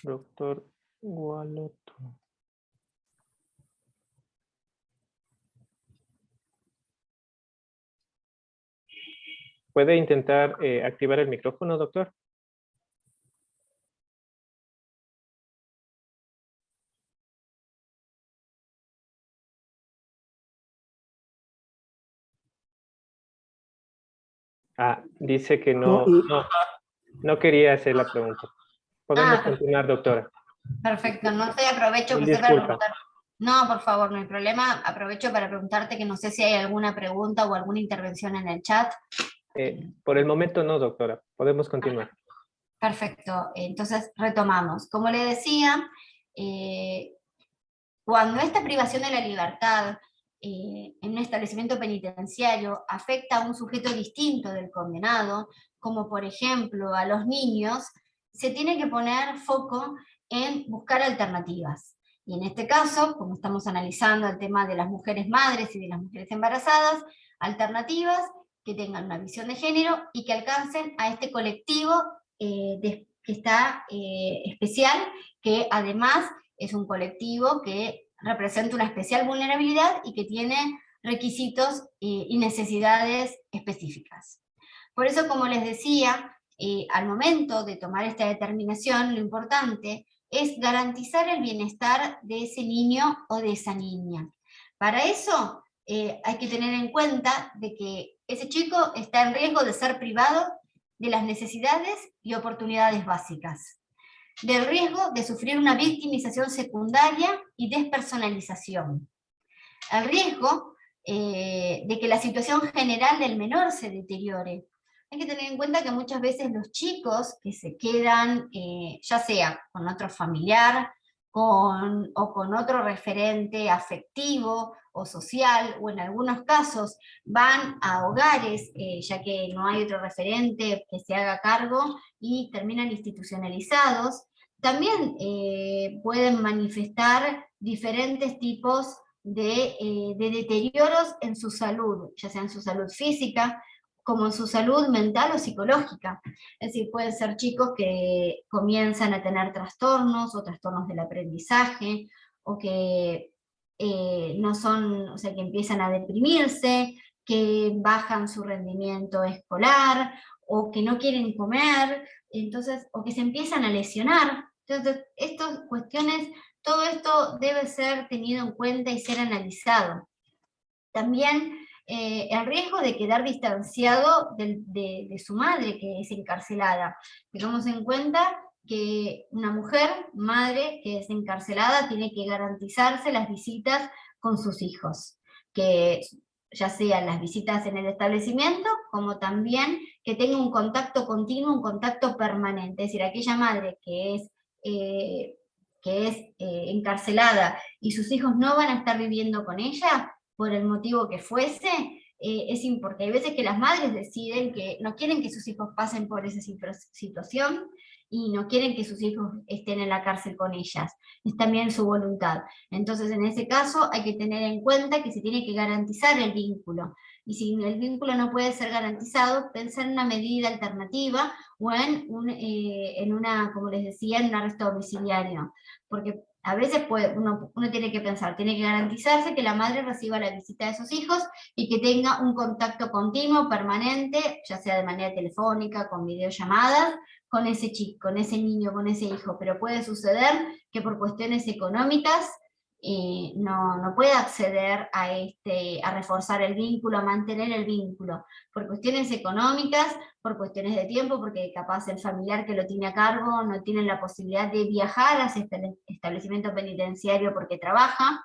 Doctor Gualoto. ¿Puede intentar activar el micrófono, doctor? Dice que no quería hacer la pregunta. Podemos continuar, doctora. Perfecto, no sé, aprovecho José, para preguntar. No, por favor, no hay problema. Aprovecho para preguntarte que no sé si hay alguna pregunta o alguna intervención en el chat. Por el momento no, doctora. Podemos continuar. Perfecto, entonces retomamos. Como le decía, cuando esta privación de la libertad en un establecimiento penitenciario afecta a un sujeto distinto del condenado, como por ejemplo a los niños, se tiene que poner foco en buscar alternativas. Y en este caso, como estamos analizando el tema de las mujeres madres y de las mujeres embarazadas, alternativas que tengan una visión de género y que alcancen a este colectivo que está especial, que además es un colectivo que representa una especial vulnerabilidad y que tiene requisitos y necesidades específicas. Por eso, como les decía, al momento de tomar esta determinación, lo importante es garantizar el bienestar de ese niño o de esa niña. Para eso hay que tener en cuenta de que ese chico está en riesgo de ser privado de las necesidades y oportunidades básicas, del riesgo de sufrir una victimización secundaria y despersonalización, el riesgo de que la situación general del menor se deteriore. Hay que tener en cuenta que muchas veces los chicos que se quedan, ya sea con otro familiar, o con otro referente afectivo o social, o en algunos casos van a hogares, ya que no hay otro referente que se haga cargo, y terminan institucionalizados, también pueden manifestar diferentes tipos de deterioros en su salud, ya sea en su salud física, como en su salud mental o psicológica. Es decir, pueden ser chicos que comienzan a tener trastornos o trastornos del aprendizaje, o que no son, o sea, que empiezan a deprimirse, que bajan su rendimiento escolar, o que no quieren comer, entonces, o que se empiezan a lesionar. Entonces, estas cuestiones, todo esto debe ser tenido en cuenta y ser analizado. También el riesgo de quedar distanciado de su madre, que es encarcelada. Tengamos en cuenta que una mujer, madre, que es encarcelada, tiene que garantizarse las visitas con sus hijos, que ya sean las visitas en el establecimiento, como también que tenga un contacto continuo, un contacto permanente. Es decir, aquella madre que es encarcelada y sus hijos no van a estar viviendo con ella, por el motivo que fuese, porque hay veces que las madres deciden que no quieren que sus hijos pasen por esa situación y no quieren que sus hijos estén en la cárcel con ellas. Es también su voluntad. Entonces, en ese caso, hay que tener en cuenta que se tiene que garantizar el vínculo. Y si el vínculo no puede ser garantizado, pensar en una medida alternativa o en una, como les decía, en un arresto domiciliario. Porque a veces uno tiene que pensar, tiene que garantizarse que la madre reciba la visita de sus hijos y que tenga un contacto continuo, permanente, ya sea de manera telefónica, con videollamadas, con ese chico, con ese niño, con ese hijo. Pero puede suceder que por cuestiones económicas no puede acceder a reforzar el vínculo, a mantener el vínculo, por cuestiones económicas, por cuestiones de tiempo, porque capaz el familiar que lo tiene a cargo no tiene la posibilidad de viajar hacia este establecimiento penitenciario porque trabaja,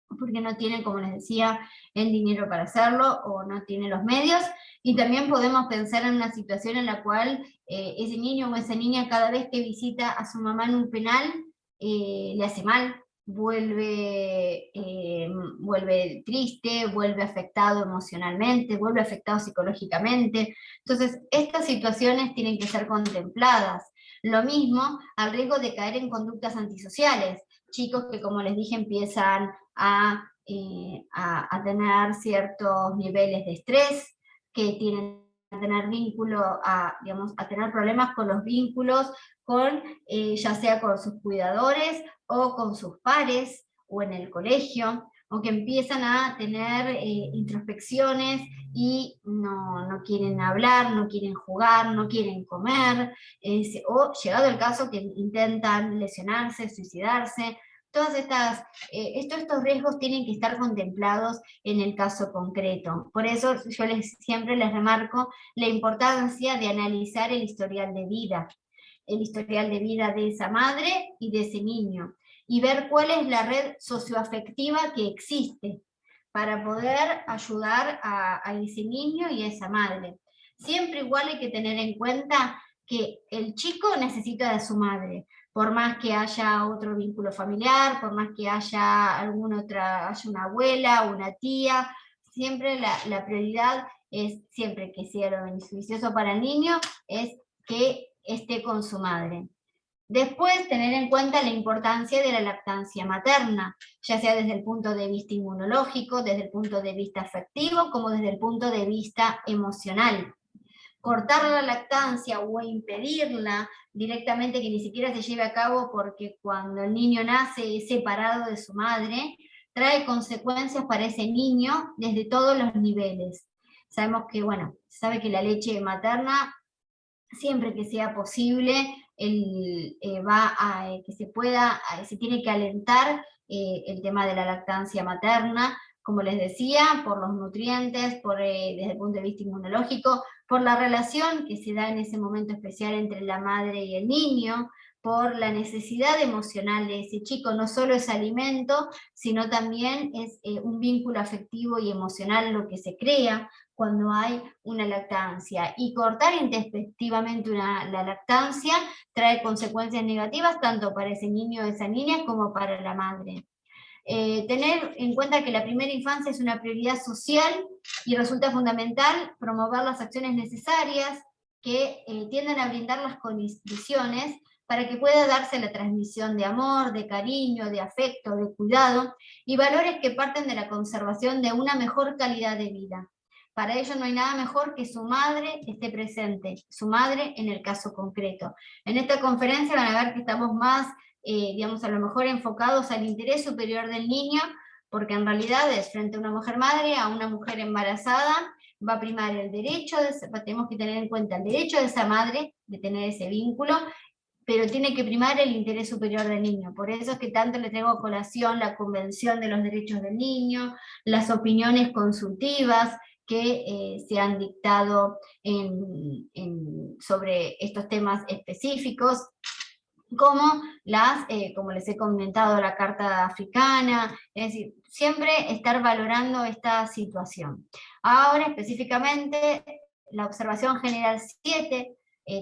porque no tiene, como les decía, el dinero para hacerlo, o no tiene los medios. Y también podemos pensar en una situación en la cual ese niño o esa niña, cada vez que visita a su mamá en un penal, le hace mal, vuelve triste, vuelve afectado emocionalmente, vuelve afectado psicológicamente. Entonces, estas situaciones tienen que ser contempladas. Lo mismo al riesgo de caer en conductas antisociales. Chicos que, como les dije, empiezan a tener ciertos niveles de estrés, que tienen a tener a tener problemas con los vínculos, ya sea con sus cuidadores o con sus pares o en el colegio, o que empiezan a tener introspecciones y no quieren hablar, no quieren jugar, no quieren comer, o llegado el caso que intentan lesionarse, suicidarse. Todas estos riesgos tienen que estar contemplados en el caso concreto. Por eso yo siempre les remarco la importancia de analizar el historial de vida de esa madre y de ese niño, y ver cuál es la red socioafectiva que existe para poder ayudar a ese niño y a esa madre. Siempre igual hay que tener en cuenta que el chico necesita de su madre, por más que haya otro vínculo familiar, por más que haya haya una abuela, una tía, siempre la prioridad es, siempre que sea lo beneficioso para el niño, es que esté con su madre. Después, tener en cuenta la importancia de la lactancia materna, ya sea desde el punto de vista inmunológico, desde el punto de vista afectivo, como desde el punto de vista emocional. Cortar la lactancia o impedirla directamente, que ni siquiera se lleve a cabo, porque cuando el niño nace es separado de su madre, trae consecuencias para ese niño desde todos los niveles. Sabemos que, sabe que la leche materna, siempre que sea posible, se tiene que alentar el tema de la lactancia materna, como les decía, por los nutrientes, desde el punto de vista inmunológico, por la relación que se da en ese momento especial entre la madre y el niño, por la necesidad emocional de ese chico. No solo es alimento, sino también es un vínculo afectivo y emocional lo que se crea cuando hay una lactancia. Y cortar intempestivamente la lactancia trae consecuencias negativas tanto para ese niño o esa niña como para la madre. Tener en cuenta que la primera infancia es una prioridad social y resulta fundamental promover las acciones necesarias que tiendan a brindar las condiciones para que pueda darse la transmisión de amor, de cariño, de afecto, de cuidado, y valores que parten de la conservación de una mejor calidad de vida. Para ello no hay nada mejor que su madre esté presente, su madre en el caso concreto. En esta conferencia van a ver que estamos más, digamos, a lo mejor enfocados al interés superior del niño, porque en realidad es frente a una mujer madre, a una mujer embarazada, va a primar el derecho, tenemos que tener en cuenta el derecho de esa madre, de tener ese vínculo, pero tiene que primar el interés superior del niño. Por eso es que tanto le traigo a colación la Convención de los Derechos del Niño, las opiniones consultivas que se han dictado sobre estos temas específicos, como como les he comentado, la Carta Africana, es decir, siempre estar valorando esta situación. Ahora, específicamente, la observación general 7,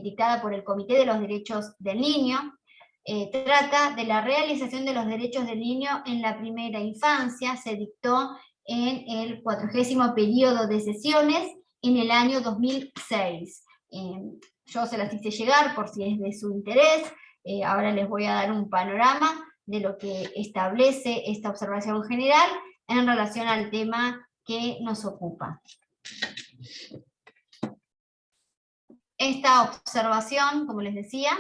dictada por el Comité de los Derechos del Niño, trata de la realización de los derechos del niño en la primera infancia. Se dictó en el 40º periodo de sesiones en el año 2006. Yo se las hice llegar por si es de su interés. Ahora les voy a dar un panorama de lo que establece esta observación general en relación al tema que nos ocupa. Esta observación, como les decía,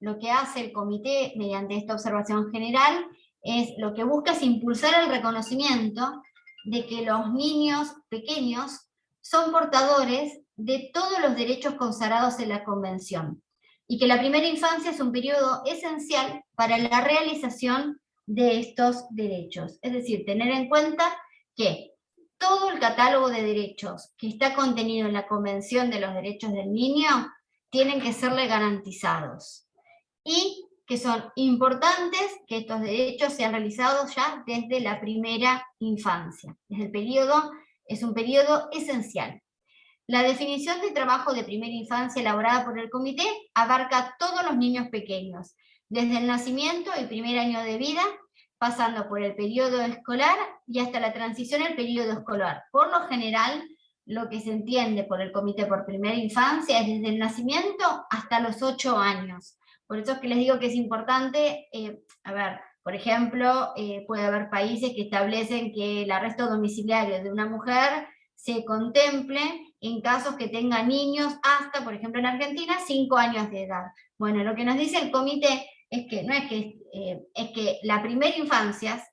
lo que hace el comité mediante esta observación general es lo que busca es impulsar el reconocimiento de que los niños pequeños son portadores de todos los derechos consagrados en la Convención, y que la primera infancia es un periodo esencial para la realización de estos derechos. Es decir, tener en cuenta que todo el catálogo de derechos que está contenido en la Convención de los Derechos del Niño tienen que serle garantizados, y que son importantes que estos derechos sean realizados ya desde la primera infancia. Desde el periodo, es un periodo esencial. La definición de trabajo de primera infancia elaborada por el comité abarca a todos los niños pequeños, desde el nacimiento y primer año de vida, pasando por el periodo escolar y hasta la transición al periodo escolar. Por lo general, lo que se entiende por el comité por primera infancia es desde el nacimiento hasta los 8 años. Por eso es que les digo que es importante, por ejemplo, puede haber países que establecen que el arresto domiciliario de una mujer se contemple en casos que tengan niños hasta, por ejemplo en Argentina, 5 años de edad. Bueno, lo que nos dice el comité es que, es que la primera infancia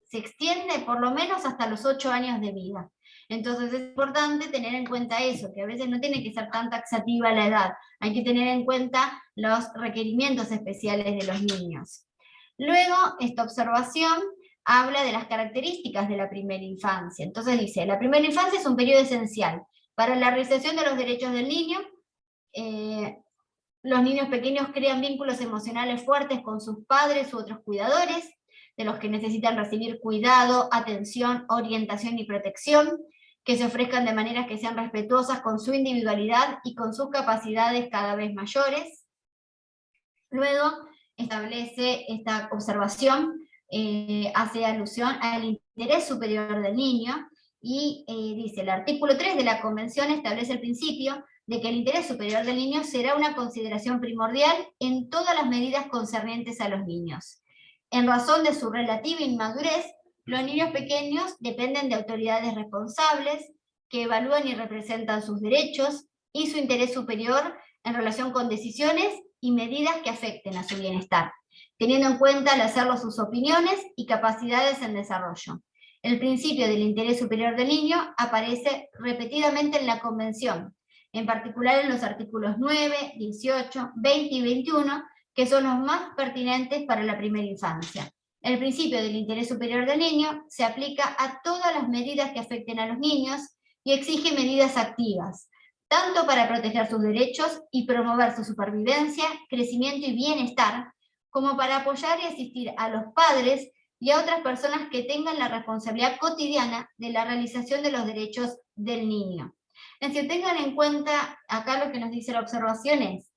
se extiende por lo menos hasta los 8 años de vida. Entonces es importante tener en cuenta eso, que a veces no tiene que ser tan taxativa la edad, hay que tener en cuenta los requerimientos especiales de los niños. Luego, esta observación habla de las características de la primera infancia. Entonces dice, la primera infancia es un periodo esencial para la realización de los derechos del niño. Los niños pequeños crean vínculos emocionales fuertes con sus padres u otros cuidadores, de los que necesitan recibir cuidado, atención, orientación y protección, que se ofrezcan de maneras que sean respetuosas con su individualidad y con sus capacidades cada vez mayores. Luego establece esta observación, hace alusión al interés superior del niño, y dice, el artículo 3 de la Convención establece el principio de que el interés superior del niño será una consideración primordial en todas las medidas concernientes a los niños. En razón de su relativa inmadurez, los niños pequeños dependen de autoridades responsables que evalúan y representan sus derechos y su interés superior en relación con decisiones y medidas que afecten a su bienestar, teniendo en cuenta al hacerlo sus opiniones y capacidades en desarrollo. El principio del interés superior del niño aparece repetidamente en la Convención, en particular en los artículos 9, 18, 20 y 21, que son los más pertinentes para la primera infancia. El principio del interés superior del niño se aplica a todas las medidas que afecten a los niños y exige medidas activas, tanto para proteger sus derechos y promover su supervivencia, crecimiento y bienestar, como para apoyar y asistir a los padres y a otras personas que tengan la responsabilidad cotidiana de la realización de los derechos del niño. Es decir, tengan en cuenta, acá lo que nos dice la observación es,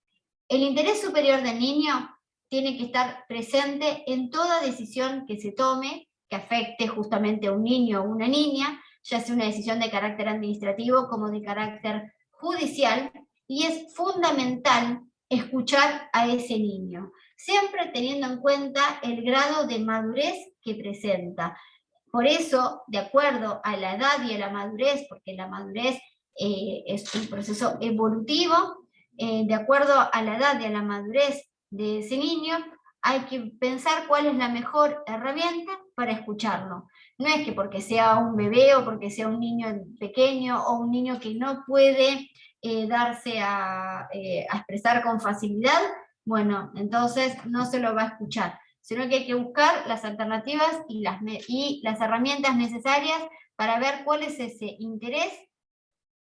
el interés superior del niño tiene que estar presente en toda decisión que se tome, que afecte justamente a un niño o una niña, ya sea una decisión de carácter administrativo como de carácter judicial, y es fundamental escuchar a ese niño, siempre teniendo en cuenta el grado de madurez que presenta. Por eso, de acuerdo a la edad y a la madurez, porque la madurez es un proceso evolutivo, de acuerdo a la edad y a la madurez de ese niño, hay que pensar cuál es la mejor herramienta para escucharlo. No es que porque sea un bebé o porque sea un niño pequeño o un niño que no puede darse a expresar con facilidad, bueno, entonces no se lo va a escuchar, sino que hay que buscar las alternativas y las herramientas necesarias para ver cuál es ese interés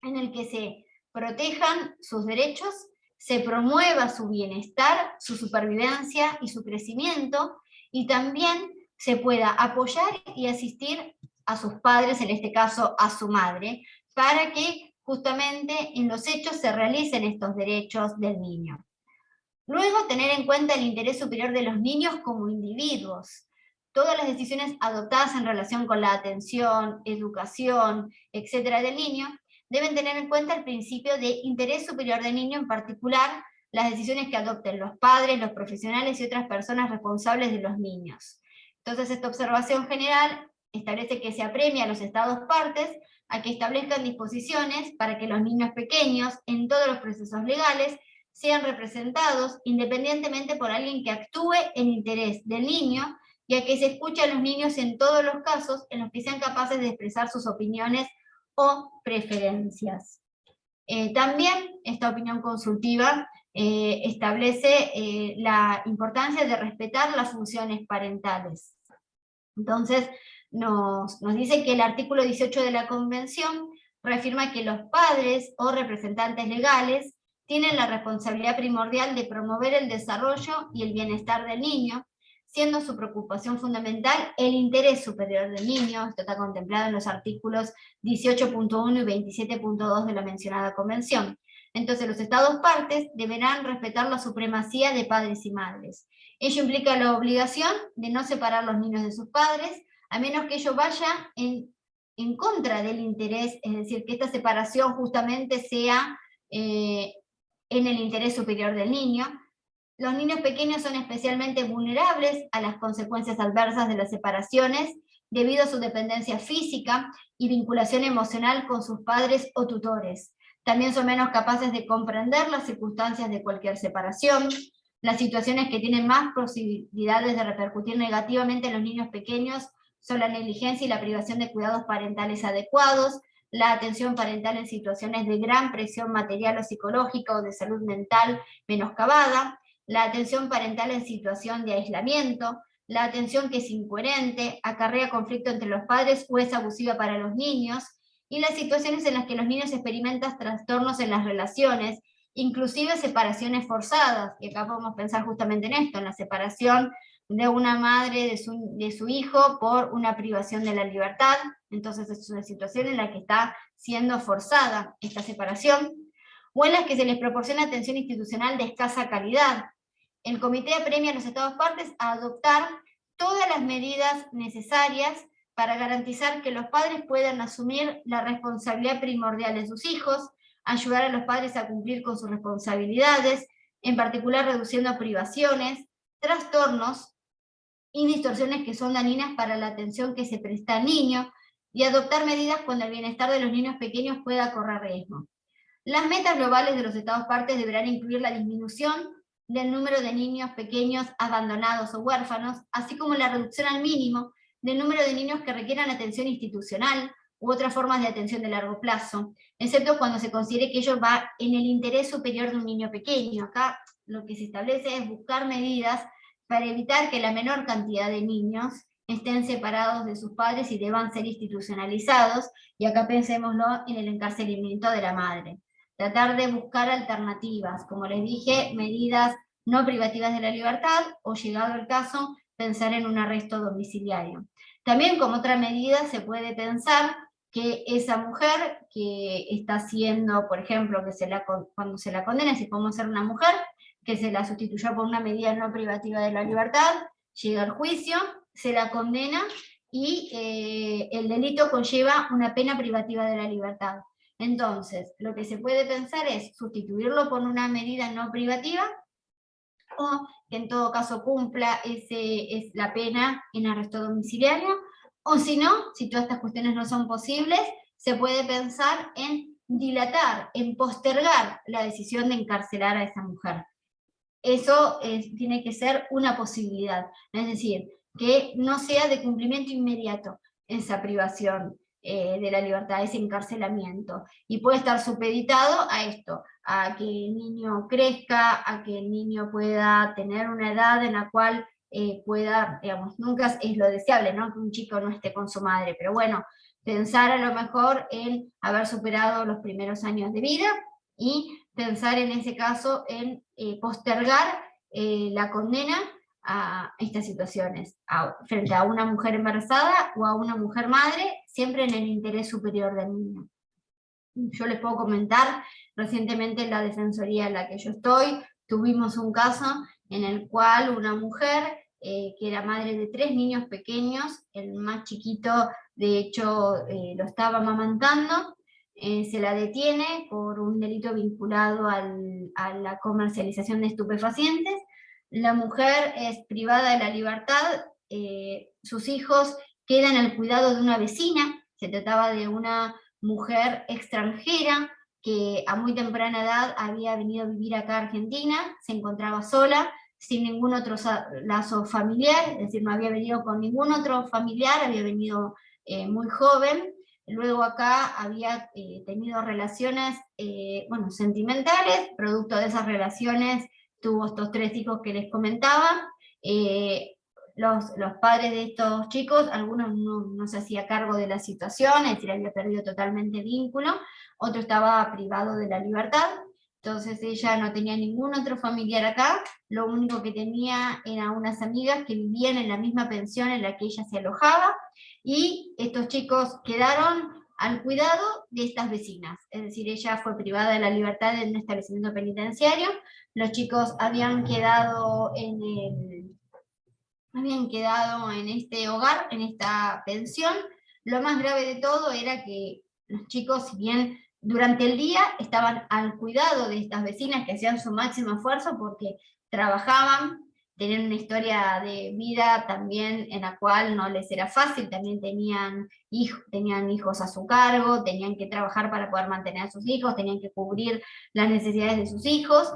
en el que se protejan sus derechos, se promueva su bienestar, su supervivencia y su crecimiento, y también se pueda apoyar y asistir a sus padres, en este caso a su madre, para que justamente en los hechos se realicen estos derechos del niño. Luego, tener en cuenta el interés superior de los niños como individuos. Todas las decisiones adoptadas en relación con la atención, educación, etcétera, del niño, deben tener en cuenta el principio de interés superior del niño, en particular las decisiones que adopten los padres, los profesionales y otras personas responsables de los niños. Entonces, esta observación general establece que se apremia a los estados partes a que establezcan disposiciones para que los niños pequeños, en todos los procesos legales, sean representados independientemente por alguien que actúe en interés del niño, y a que se escuche a los niños en todos los casos en los que sean capaces de expresar sus opiniones o preferencias. También esta opinión consultiva establece la importancia de respetar las funciones parentales. Entonces, nos dice que el artículo 18 de la Convención reafirma que los padres o representantes legales tienen la responsabilidad primordial de promover el desarrollo y el bienestar del niño, siendo su preocupación fundamental el interés superior del niño. Esto está contemplado en los artículos 18.1 y 27.2 de la mencionada Convención. Entonces, los Estados partes deberán respetar la supremacía de padres y madres. Ello implica la obligación de no separar los niños de sus padres, a menos que ello vaya en contra del interés, es decir, que esta separación justamente sea en el interés superior del niño. Los niños pequeños son especialmente vulnerables a las consecuencias adversas de las separaciones, debido a su dependencia física y vinculación emocional con sus padres o tutores. También son menos capaces de comprender las circunstancias de cualquier separación. Las situaciones que tienen más posibilidades de repercutir negativamente en los niños pequeños son la negligencia y la privación de cuidados parentales adecuados, la atención parental en situaciones de gran presión material o psicológica o de salud mental menoscabada, la atención parental en situación de aislamiento, la atención que es incoherente, acarrea conflicto entre los padres o es abusiva para los niños, y las situaciones en las que los niños experimentan trastornos en las relaciones, inclusive separaciones forzadas, y acá podemos pensar justamente en esto, en la separación de una madre de su hijo por una privación de la libertad. Entonces es una situación en la que está siendo forzada esta separación, o en las que se les proporciona atención institucional de escasa calidad. El comité apremia a los Estados partes a adoptar todas las medidas necesarias para garantizar que los padres puedan asumir la responsabilidad primordial de sus hijos, ayudar a los padres a cumplir con sus responsabilidades, en particular reduciendo privaciones, trastornos y distorsiones que son dañinas para la atención que se presta al niño, y adoptar medidas cuando el bienestar de los niños pequeños pueda correr riesgo. Las metas globales de los Estados partes deberán incluir la disminución del número de niños pequeños abandonados o huérfanos, así como la reducción al mínimo del número de niños que requieran atención institucional u otras formas de atención de largo plazo, excepto cuando se considere que ello va en el interés superior de un niño pequeño. Acá lo que se establece es buscar medidas para evitar que la menor cantidad de niños estén separados de sus padres y deban ser institucionalizados, y acá pensémoslo en el encarcelamiento de la madre. Tratar de buscar alternativas, como les dije, medidas no privativas de la libertad, o llegado el caso, pensar en un arresto domiciliario. También como otra medida se puede pensar que esa mujer que está siendo, por ejemplo, cuando se la condena, si podemos ser una mujer, que se la sustituyó por una medida no privativa de la libertad, llega al juicio, se la condena y el delito conlleva una pena privativa de la libertad. Entonces, lo que se puede pensar es sustituirlo por una medida no privativa, o que en todo caso cumpla es la pena en arresto domiciliario, o si no, si todas estas cuestiones no son posibles, se puede pensar en dilatar, en postergar la decisión de encarcelar a esa mujer. Eso tiene que ser una posibilidad, es decir, que no sea de cumplimiento inmediato esa privación de la libertad, ese encarcelamiento, y puede estar supeditado a esto, a que el niño crezca, a que el niño pueda tener una edad en la cual pueda, digamos, nunca es lo deseable, ¿no?, que un chico no esté con su madre, pero bueno, pensar a lo mejor en haber superado los primeros años de vida, y pensar en ese caso en postergar la condena a estas situaciones, frente a una mujer embarazada o a una mujer madre, siempre en el interés superior del niño. Yo les puedo comentar, recientemente en la defensoría en la que yo estoy, tuvimos un caso en el cual una mujer que era madre de 3 niños pequeños, el más chiquito de hecho lo estaba amamantando, se la detiene por un delito vinculado a la comercialización de estupefacientes. La mujer es privada de la libertad, sus hijos quedan al cuidado de una vecina, se trataba de una mujer extranjera que a muy temprana edad había venido a vivir acá a Argentina, se encontraba sola, sin ningún otro lazo familiar, es decir, no había venido con ningún otro familiar, había venido muy joven. Luego acá había tenido relaciones bueno, sentimentales, producto de esas relaciones tuvo estos 3 hijos que les comentaba. Los padres de estos chicos, algunos no se hacía cargo de la situación, es decir, había perdido totalmente vínculo, otro estaba privado de la libertad, entonces ella no tenía ningún otro familiar acá, lo único que tenía eran unas amigas que vivían en la misma pensión en la que ella se alojaba, y estos chicos quedaron al cuidado de estas vecinas, es decir, ella fue privada de la libertad en un establecimiento penitenciario, los chicos habían quedado en este hogar, en esta pensión. Lo más grave de todo era que los chicos, si bien durante el día estaban al cuidado de estas vecinas que hacían su máximo esfuerzo porque trabajaban, tenían una historia de vida también en la cual no les era fácil, también tenían hijos a su cargo, tenían que trabajar para poder mantener a sus hijos, tenían que cubrir las necesidades de sus hijos,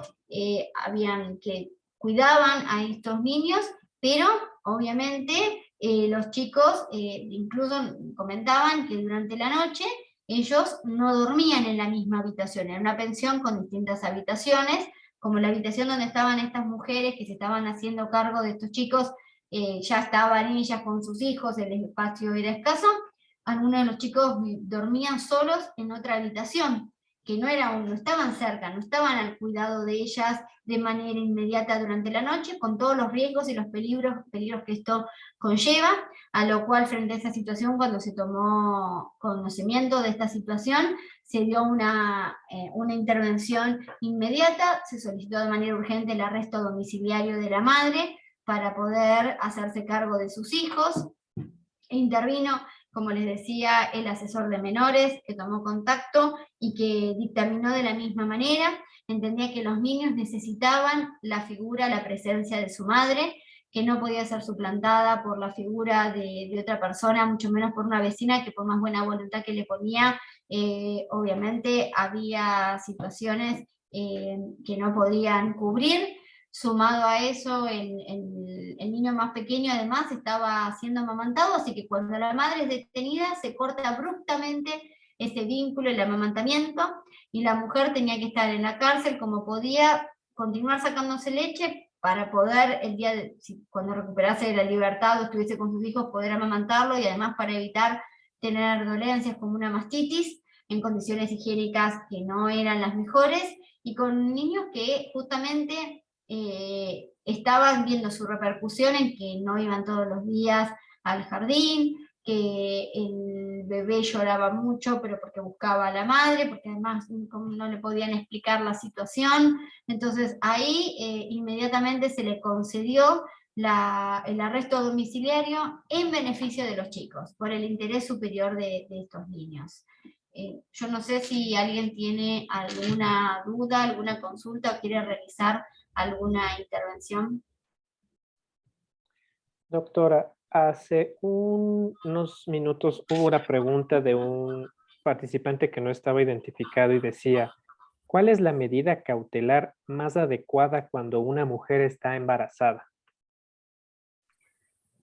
cuidaban a estos niños, pero obviamente los chicos incluso comentaban que durante la noche ellos no dormían en la misma habitación, era una pensión con distintas habitaciones, como la habitación donde estaban estas mujeres que se estaban haciendo cargo de estos chicos, ya estaban ellas con sus hijos, el espacio era escaso, algunos de los chicos dormían solos en otra habitación, que no estaban cerca, no estaban al cuidado de ellas de manera inmediata durante la noche, con todos los riesgos y los peligros que esto conlleva, a lo cual frente a esa situación, cuando se tomó conocimiento de esta situación, se dio una intervención inmediata, se solicitó de manera urgente el arresto domiciliario de la madre para poder hacerse cargo de sus hijos, e intervino, como les decía, el asesor de menores, que tomó contacto y que dictaminó de la misma manera, entendía que los niños necesitaban la figura, la presencia de su madre, que no podía ser suplantada por la figura de otra persona, mucho menos por una vecina que por más buena voluntad que le ponía, obviamente había situaciones que no podían cubrir. Sumado a eso, el niño más pequeño además estaba siendo amamantado, así que cuando la madre es detenida se corta abruptamente ese vínculo, el amamantamiento, y la mujer tenía que estar en la cárcel como podía, continuar sacándose leche para poder cuando recuperase la libertad o estuviese con sus hijos, poder amamantarlo, y además para evitar tener dolencias como una mastitis en condiciones higiénicas que no eran las mejores, y con niños que justamente estaban viendo su repercusión en que no iban todos los días al jardín, que el bebé lloraba mucho, pero porque buscaba a la madre, porque además no le podían explicar la situación. Entonces ahí inmediatamente se le concedió el arresto domiciliario en beneficio de los chicos, por el interés superior de estos niños. Yo no sé si alguien tiene alguna duda, alguna consulta o quiere realizar alguna intervención. Doctora, hace unos minutos hubo una pregunta de un participante que no estaba identificado y decía, ¿cuál es la medida cautelar más adecuada cuando una mujer está embarazada?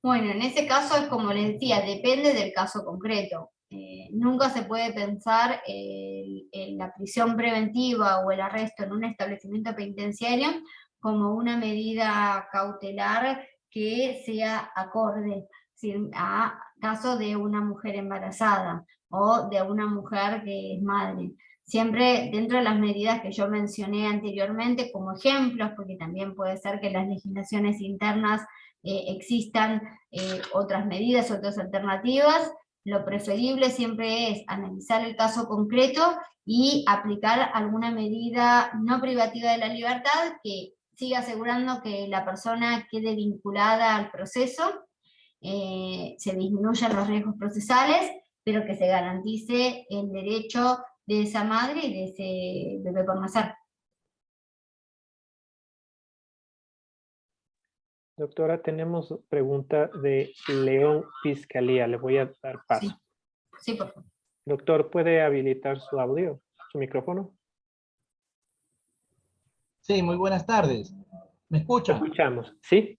Bueno, en ese caso es como les decía, depende del caso concreto. Nunca se puede pensar en la prisión preventiva o el arresto en un establecimiento penitenciario como una medida cautelar que sea acorde, ¿sí?, a caso de una mujer embarazada o de una mujer que es madre. Siempre dentro de las medidas que yo mencioné anteriormente como ejemplos, porque también puede ser que las legislaciones internas existan otras medidas, otras alternativas. Lo preferible siempre es analizar el caso concreto y aplicar alguna medida no privativa de la libertad que siga asegurando que la persona quede vinculada al proceso, se disminuyan los riesgos procesales, pero que se garantice el derecho de esa madre y de ese bebé por nacer. Doctora, tenemos pregunta de León Fiscalía. Le voy a dar Sí, paso. sí, por favor. Doctor, ¿puede habilitar su audio, su micrófono? Sí, muy buenas tardes. ¿Me Lo escuchan? escuchamos, ¿sí?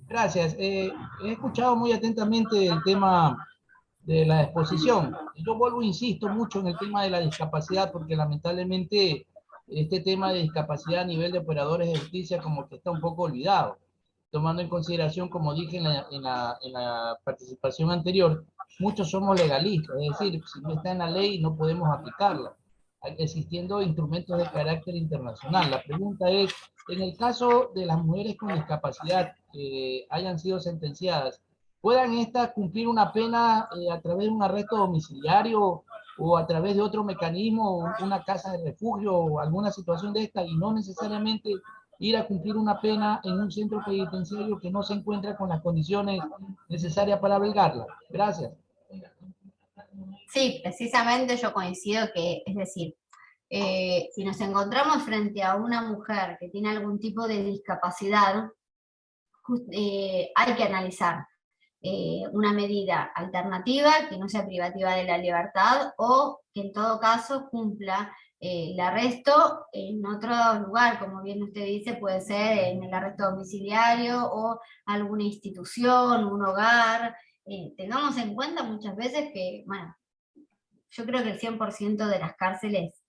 Gracias. He escuchado muy atentamente el tema de la exposición. Yo vuelvo, insisto mucho en el tema de la discapacidad, porque lamentablemente este tema de discapacidad a nivel de operadores de justicia como que está un poco olvidado, tomando en consideración, como dije en la participación anterior, muchos somos legalistas, es decir, si no está en la ley no podemos aplicarla, existiendo instrumentos de carácter internacional. La pregunta es, en el caso de las mujeres con discapacidad que hayan sido sentenciadas, ¿puedan estas cumplir una pena a través de un arresto domiciliario o a través de otro mecanismo, una casa de refugio o alguna situación de esta, y no necesariamente ir a cumplir una pena en un centro penitenciario que no se encuentra con las condiciones necesarias para albergarla? Gracias. Sí, precisamente yo coincido que, es decir, si nos encontramos frente a una mujer que tiene algún tipo de discapacidad, hay que analizar una medida alternativa que no sea privativa de la libertad o que en todo caso cumpla el arresto en otro lugar, como bien usted dice, puede ser en el arresto domiciliario o alguna institución, un hogar. Tengamos en cuenta muchas veces que, bueno, yo creo que el 100% de las cárceles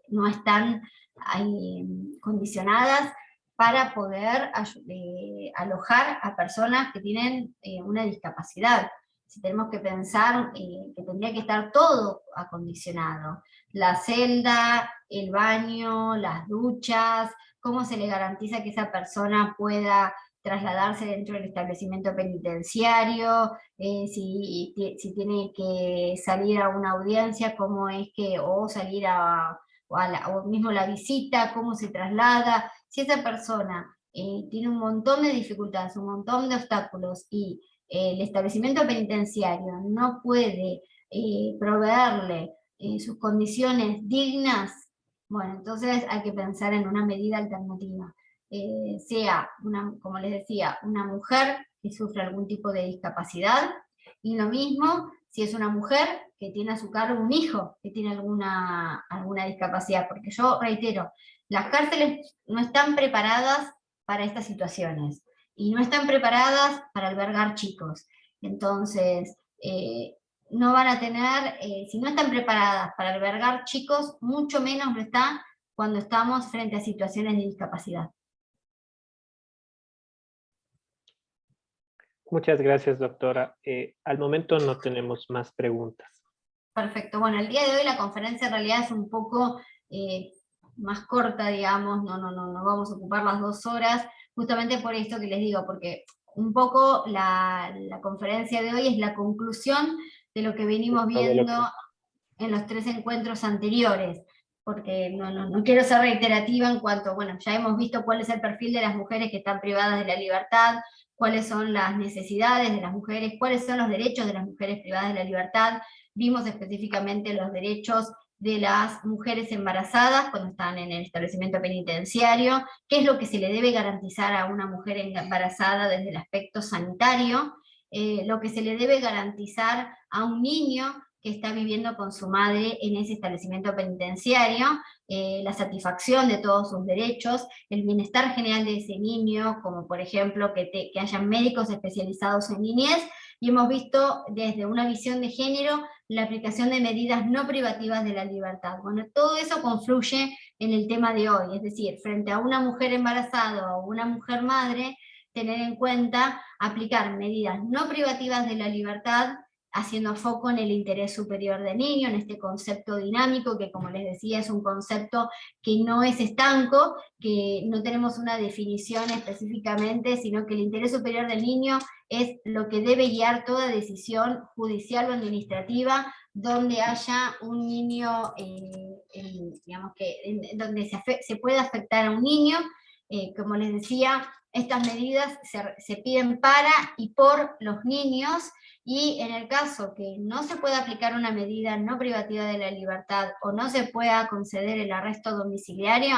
no están ahí, condicionadas para poder alojar a personas que tienen una discapacidad. Si tenemos que pensar que tendría que estar todo acondicionado, la celda, el baño, las duchas, cómo se le garantiza que esa persona pueda trasladarse dentro del establecimiento penitenciario, si tiene que salir a una audiencia, cómo es que, o salir o mismo la visita, cómo se traslada. Si esa persona tiene un montón de dificultades, un montón de obstáculos y el establecimiento penitenciario no puede proveerle sus condiciones dignas, bueno, entonces hay que pensar en una medida alternativa. Sea, como les decía, una mujer que sufre algún tipo de discapacidad, y lo mismo si es una mujer que tiene a su cargo un hijo que tiene alguna discapacidad, porque yo reitero, las cárceles no están preparadas para estas situaciones, y no están preparadas para albergar chicos. Entonces, no van a tener, si no están preparadas para albergar chicos, mucho menos lo están cuando estamos frente a situaciones de discapacidad. Muchas gracias, doctora. Al momento no tenemos más preguntas. Perfecto. Bueno, el día de hoy la conferencia en realidad es un poco más corta, digamos, no vamos a ocupar las 2 horas, justamente por esto que les digo, porque un poco la conferencia de hoy es la conclusión de lo que venimos viendo en los 3 encuentros anteriores, porque no quiero ser reiterativa en cuanto, bueno, ya hemos visto cuál es el perfil de las mujeres que están privadas de la libertad, cuáles son las necesidades de las mujeres, cuáles son los derechos de las mujeres privadas de la libertad. vimos específicamente los derechos de las mujeres embarazadas cuando están en el establecimiento penitenciario, qué es lo que se le debe garantizar a una mujer embarazada desde el aspecto sanitario, lo que se le debe garantizar a un niño que está viviendo con su madre en ese establecimiento penitenciario, la satisfacción de todos sus derechos, el bienestar general de ese niño, como por ejemplo que haya médicos especializados en niñez, y hemos visto desde una visión de género la aplicación de medidas no privativas de la libertad. Bueno, todo eso confluye en el tema de hoy, es decir, frente a una mujer embarazada o una mujer madre, tener en cuenta aplicar medidas no privativas de la libertad, haciendo foco en el interés superior del niño, en este concepto dinámico, que como les decía es un concepto que no es estanco, que no tenemos una definición específicamente, sino que el interés superior del niño es lo que debe guiar toda decisión judicial o administrativa donde haya un niño, digamos donde se pueda afectar a un niño. Como les decía, estas medidas se piden para y por los niños, y en el caso que no se pueda aplicar una medida no privativa de la libertad o no se pueda conceder el arresto domiciliario,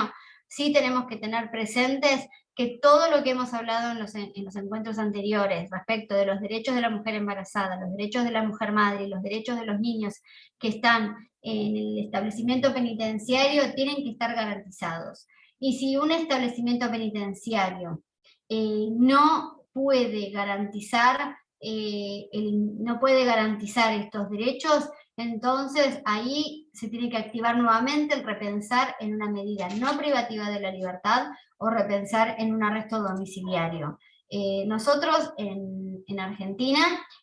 sí tenemos que tener presentes que todo lo que hemos hablado en los encuentros anteriores respecto de los derechos de la mujer embarazada, los derechos de la mujer madre y los derechos de los niños que están en el establecimiento penitenciario tienen que estar garantizados. Y si un establecimiento penitenciario no puede garantizar estos derechos, entonces ahí se tiene que activar nuevamente el repensar en una medida no privativa de la libertad o repensar en un arresto domiciliario. Nosotros en Argentina,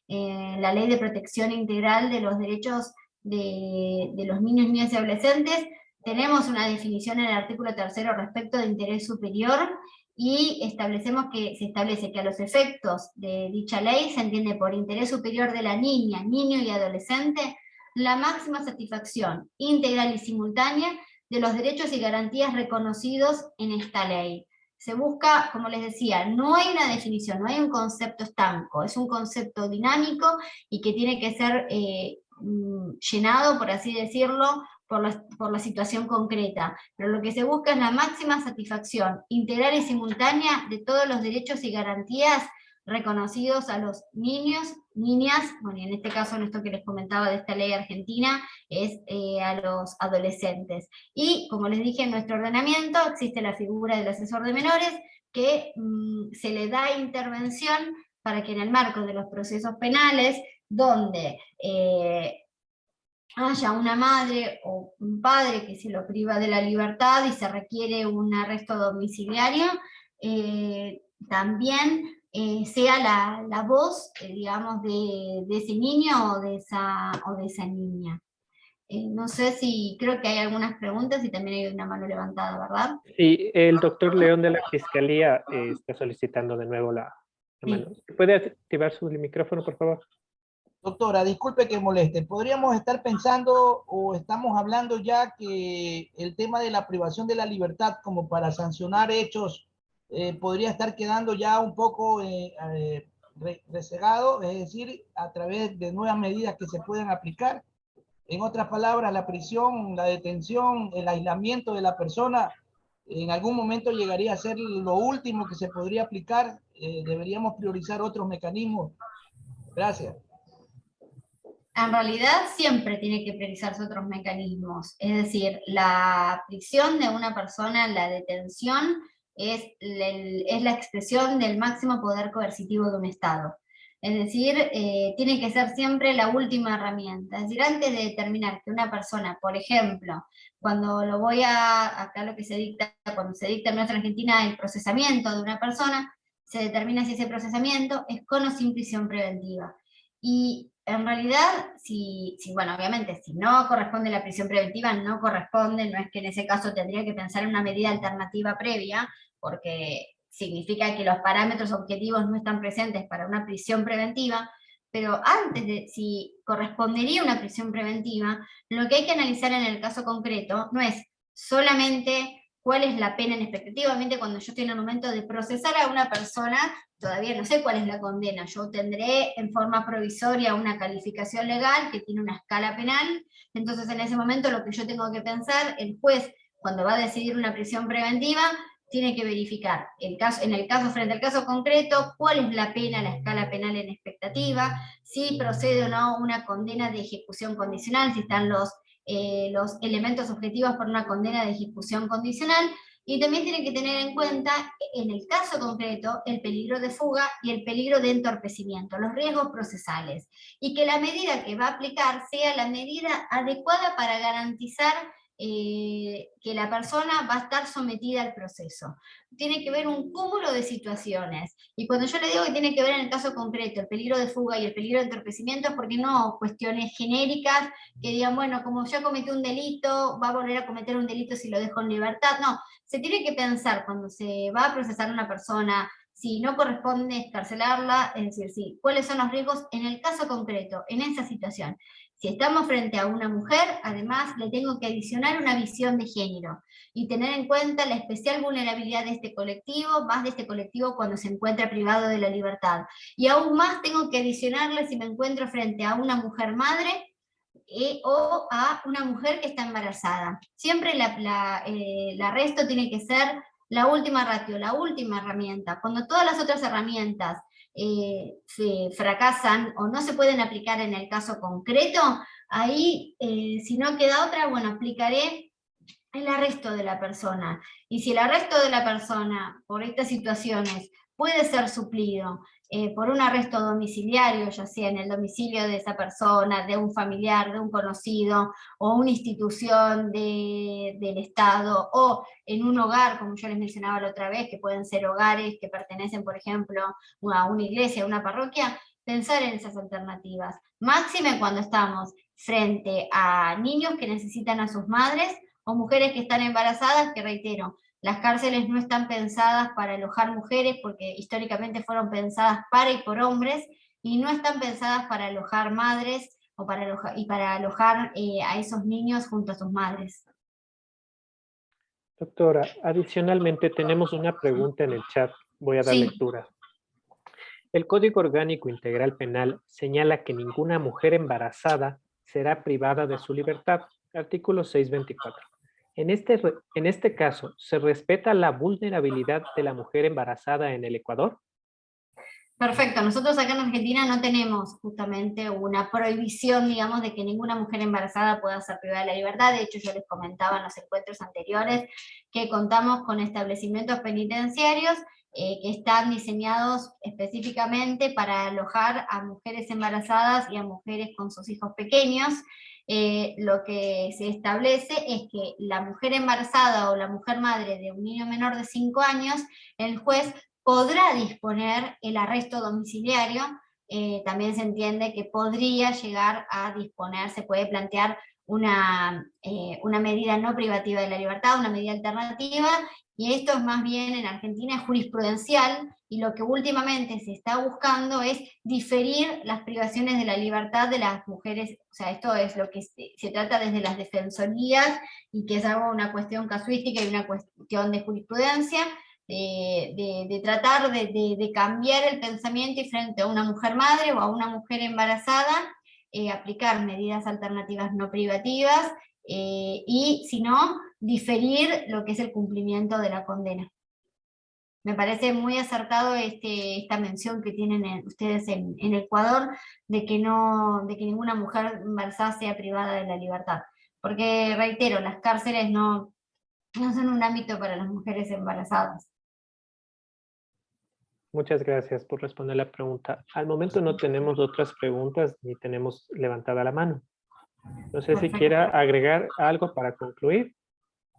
la Ley de Protección Integral de los Derechos de los Niños, Niñas y Adolescentes, tenemos una definición en el artículo 3 respecto de interés superior, y se establece que a los efectos de dicha ley se entiende por interés superior de la niña, niño y adolescente la máxima satisfacción integral y simultánea de los derechos y garantías reconocidos en esta ley. Se busca, como les decía, no hay una definición, no hay un concepto estanco, es un concepto dinámico y que tiene que ser llenado, por así decirlo, por la situación concreta, pero lo que se busca es la máxima satisfacción integral y simultánea de todos los derechos y garantías reconocidos a los niños, niñas, bueno, y en este caso, en esto que les comentaba de esta ley argentina, es a los adolescentes. Y, como les dije, en nuestro ordenamiento existe la figura del asesor de menores, que se le da intervención para que en el marco de los procesos penales, donde haya una madre o un padre que se lo priva de la libertad y se requiere un arresto domiciliario, también sea la voz, digamos, de ese niño o de esa niña. No sé si, creo que hay algunas preguntas y también hay una mano levantada, ¿verdad? Sí, el doctor León de la Fiscalía está solicitando de nuevo la mano. ¿Puede activar su micrófono, por favor? Doctora, disculpe que moleste. ¿Podríamos estar pensando o estamos hablando ya que el tema de la privación de la libertad como para sancionar hechos podría estar quedando ya un poco rezagado, es decir, a través de nuevas medidas que se pueden aplicar? En otras palabras, la prisión, la detención, el aislamiento de la persona, en algún momento llegaría a ser lo último que se podría aplicar. Deberíamos priorizar otros mecanismos. Gracias. En realidad siempre tiene que priorizarse otros mecanismos, es decir, la prisión de una persona, la detención, es la expresión del máximo poder coercitivo de un Estado. Es decir, tiene que ser siempre la última herramienta. Es decir, antes de determinar que una persona, por ejemplo, cuando acá lo que se dicta, cuando se dicta en nuestra Argentina el procesamiento de una persona, se determina si ese procesamiento es con o sin prisión preventiva. Y en realidad, bueno, obviamente, si no corresponde la prisión preventiva, no corresponde, no es que en ese caso tendría que pensar en una medida alternativa previa, porque significa que los parámetros objetivos no están presentes para una prisión preventiva, pero antes de si correspondería una prisión preventiva, lo que hay que analizar en el caso concreto no es solamente cuál es la pena en expectativa. Obviamente cuando yo estoy en el momento de procesar a una persona, todavía no sé cuál es la condena. Yo tendré en forma provisoria una calificación legal que tiene una escala penal, entonces en ese momento lo que yo tengo que pensar, el juez cuando va a decidir una prisión preventiva, tiene que verificar en el caso, frente al caso concreto, cuál es la pena, la escala penal en expectativa, si procede o no una condena de ejecución condicional, si están los elementos objetivos por una condena de ejecución condicional, y también tiene que tener en cuenta, en el caso concreto, el peligro de fuga y el peligro de entorpecimiento, los riesgos procesales, y que la medida que va a aplicar sea la medida adecuada para garantizar que la persona va a estar sometida al proceso. Tiene que ver un cúmulo de situaciones. Y cuando yo le digo que tiene que ver en el caso concreto el peligro de fuga y el peligro de entorpecimiento, es porque no cuestiones genéricas que digan, bueno, como ya cometió un delito, va a volver a cometer un delito si lo dejo en libertad. No, se tiene que pensar cuando se va a procesar a una persona, si no corresponde escarcelarla, es decir, sí, cuáles son los riesgos en el caso concreto, en esa situación. Si estamos frente a una mujer, además le tengo que adicionar una visión de género y tener en cuenta la especial vulnerabilidad de este colectivo, más de este colectivo cuando se encuentra privado de la libertad. Y aún más tengo que adicionarle si me encuentro frente a una mujer madre o a una mujer que está embarazada. Siempre el arresto tiene que ser la última ratio, la última herramienta. Cuando todas las otras herramientas se fracasan o no se pueden aplicar en el caso concreto, ahí si no queda otra, bueno, aplicaré el arresto de la persona. Y si el arresto de la persona por estas situaciones puede ser suplido por un arresto domiciliario, ya sea en el domicilio de esa persona, de un familiar, de un conocido, o una institución del Estado, o en un hogar, como yo les mencionaba la otra vez, que pueden ser hogares que pertenecen, por ejemplo, a una iglesia, a una parroquia, pensar en esas alternativas. Máxime cuando estamos frente a niños que necesitan a sus madres, o mujeres que están embarazadas, que reitero, las cárceles no están pensadas para alojar mujeres porque históricamente fueron pensadas para y por hombres, y no están pensadas para alojar madres o para alojar a esos niños junto a sus madres. Doctora, adicionalmente tenemos una pregunta en el chat. Voy a dar Sí. lectura. El Código Orgánico Integral Penal señala que ninguna mujer embarazada será privada de su libertad. Artículo 624. En este caso, ¿se respeta la vulnerabilidad de la mujer embarazada en el Ecuador? Perfecto, nosotros acá en Argentina no tenemos justamente una prohibición, digamos, de que ninguna mujer embarazada pueda ser privada de la libertad. De hecho, yo les comentaba en los encuentros anteriores que contamos con establecimientos penitenciarios que están diseñados específicamente para alojar a mujeres embarazadas y a mujeres con sus hijos pequeños. Lo que se establece es que la mujer embarazada o la mujer madre de un niño menor de 5 años, el juez podrá disponer el arresto domiciliario. También se entiende que podría llegar a disponer, se puede plantear una medida no privativa de la libertad, una medida alternativa, y esto es más bien en Argentina jurisprudencial, y lo que últimamente se está buscando es diferir las privaciones de la libertad de las mujeres. O sea, esto es lo que se trata desde las defensorías, y que es algo, una cuestión casuística y una cuestión de jurisprudencia, de tratar de cambiar el pensamiento, y frente a una mujer madre o a una mujer embarazada, aplicar medidas alternativas no privativas, y si no, diferir lo que es el cumplimiento de la condena. Me parece muy acertado esta mención que tienen ustedes en Ecuador, de que ninguna mujer embarazada sea privada de la libertad. Porque, reitero, las cárceles no son un ámbito para las mujeres embarazadas. Muchas gracias por responder la pregunta. Al momento no tenemos otras preguntas ni tenemos levantada la mano. No sé si quiera agregar algo para concluir.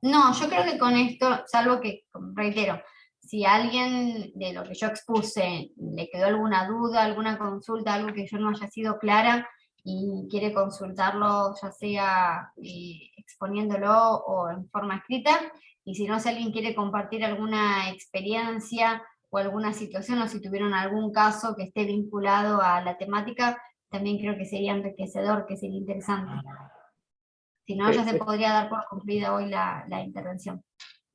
No, yo creo que con esto, salvo que, reitero, si a alguien de lo que yo expuse le quedó alguna duda, alguna consulta, algo que yo no haya sido clara y quiere consultarlo, ya sea exponiéndolo o en forma escrita, y si no, si alguien quiere compartir alguna experiencia o alguna situación, o si tuvieron algún caso que esté vinculado a la temática, también creo que sería enriquecedor, que sería interesante. Si no, ya se podría dar por concluida hoy la intervención.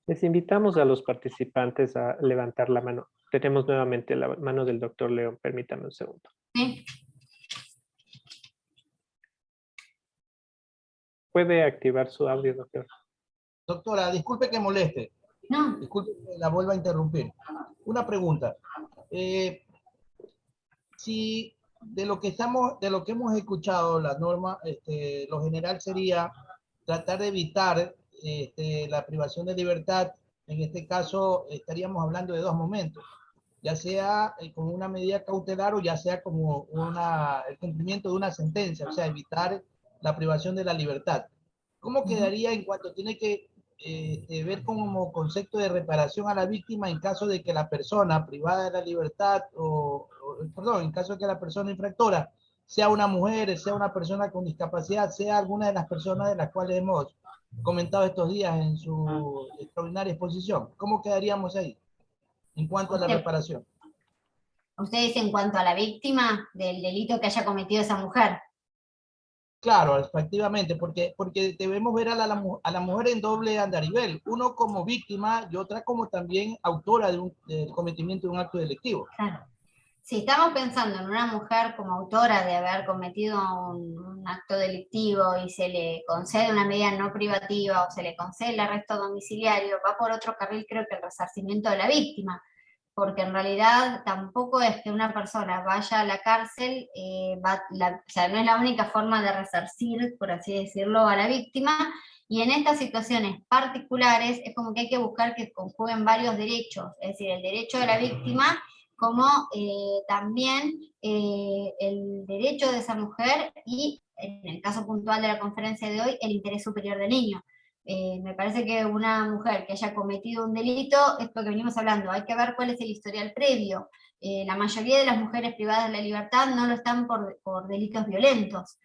Les invitamos a los participantes a levantar la mano. Tenemos nuevamente la mano del doctor León. Permítame un segundo. Sí. ¿Puede activar su audio, doctor? Doctora, disculpe que moleste. No. Disculpe que la vuelva a interrumpir. Una pregunta. Si de lo que hemos escuchado, la norma, lo general sería tratar de evitar la privación de libertad. En este caso estaríamos hablando de dos momentos, ya sea como una medida cautelar o ya sea como el cumplimiento de una sentencia, o sea, evitar la privación de la libertad. ¿Cómo quedaría en cuanto tiene que ver como concepto de reparación a la víctima en caso de que la persona privada de la libertad perdón, en caso de que la persona infractora sea una mujer, sea una persona con discapacidad, sea alguna de las personas de las cuales hemos comentado estos días en su extraordinaria exposición? ¿Cómo quedaríamos ahí en cuanto a la reparación? Usted dice en cuanto a la víctima del delito que haya cometido esa mujer. Claro, efectivamente, porque debemos ver a la mujer en doble andarivel, uno como víctima y otra como también autora del cometimiento de un acto delictivo. Claro. Si estamos pensando en una mujer como autora de haber cometido un acto delictivo y se le concede una medida no privativa o se le concede el arresto domiciliario, va por otro carril, creo que el resarcimiento de la víctima, porque en realidad tampoco es que una persona vaya a la cárcel, o sea, no es la única forma de resarcir, por así decirlo, a la víctima, y en estas situaciones particulares es como que hay que buscar que conjuguen varios derechos, es decir, el derecho de la víctima como también el derecho de esa mujer y, en el caso puntual de la conferencia de hoy, el interés superior del niño. Me parece que una mujer que haya cometido un delito, es lo que venimos hablando, hay que ver cuál es el historial previo. La mayoría de las mujeres privadas de la libertad no lo están por delitos violentos,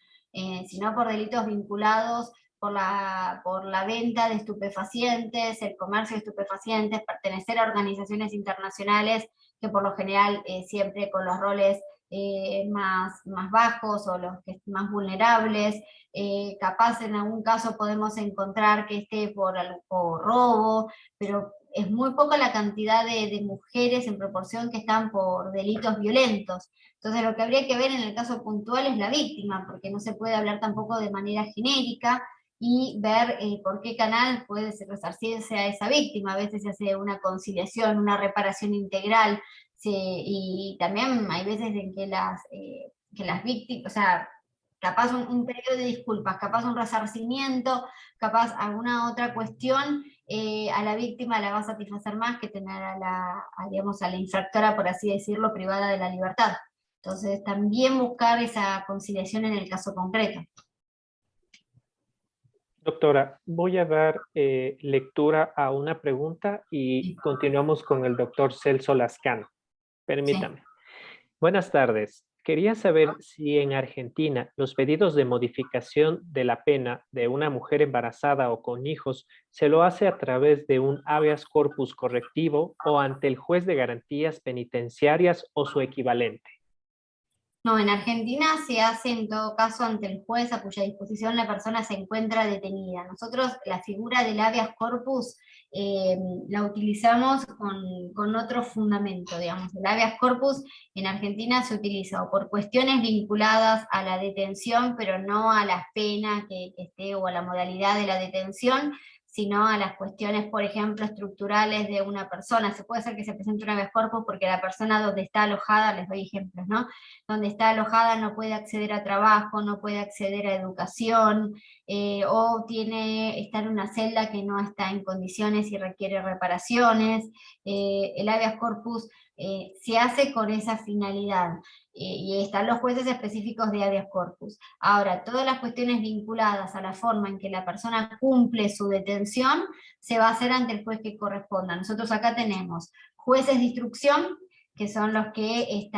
sino por delitos vinculados por la venta de estupefacientes, el comercio de estupefacientes, pertenecer a organizaciones internacionales que por lo general siempre con los roles más bajos o los que más vulnerables, capaz en algún caso podemos encontrar que esté por robo, pero es muy poca la cantidad de mujeres en proporción que están por delitos violentos. Entonces lo que habría que ver en el caso puntual es la víctima, porque no se puede hablar tampoco de manera genérica, y ver por qué canal puede resarcirse a esa víctima. A veces se hace una conciliación, una reparación integral, y también hay veces en que las víctimas, o sea, capaz un periodo de disculpas, capaz un resarcimiento, capaz alguna otra cuestión, a la víctima la va a satisfacer más que tener digamos, a la infractora, por así decirlo, privada de la libertad. Entonces, también buscar esa conciliación en el caso concreto. Doctora, voy a dar lectura a una pregunta y continuamos con el doctor Celso Lascano. Permítame. Sí. Buenas tardes. Quería saber si en Argentina los pedidos de modificación de la pena de una mujer embarazada o con hijos se lo hace a través de un habeas corpus correctivo o ante el juez de garantías penitenciarias o su equivalente. No, en Argentina se hace en todo caso ante el juez a cuya disposición la persona se encuentra detenida. Nosotros la figura del habeas corpus la utilizamos con otro fundamento, digamos. El habeas corpus en Argentina se utiliza o por cuestiones vinculadas a la detención, pero no a las penas que esté o a la modalidad de la detención, sino a las cuestiones, por ejemplo, estructurales de una persona. Se puede hacer que se presente un habeas corpus porque la persona donde está alojada, les doy ejemplos, ¿no? Donde está alojada no puede acceder a trabajo, no puede acceder a educación, o está en una celda que no está en condiciones y requiere reparaciones. El habeas corpus se hace con esa finalidad. Y están los jueces específicos de habeas corpus. Ahora, todas las cuestiones vinculadas a la forma en que la persona cumple su detención, se va a hacer ante el juez que corresponda. Nosotros acá tenemos jueces de instrucción, que son los que,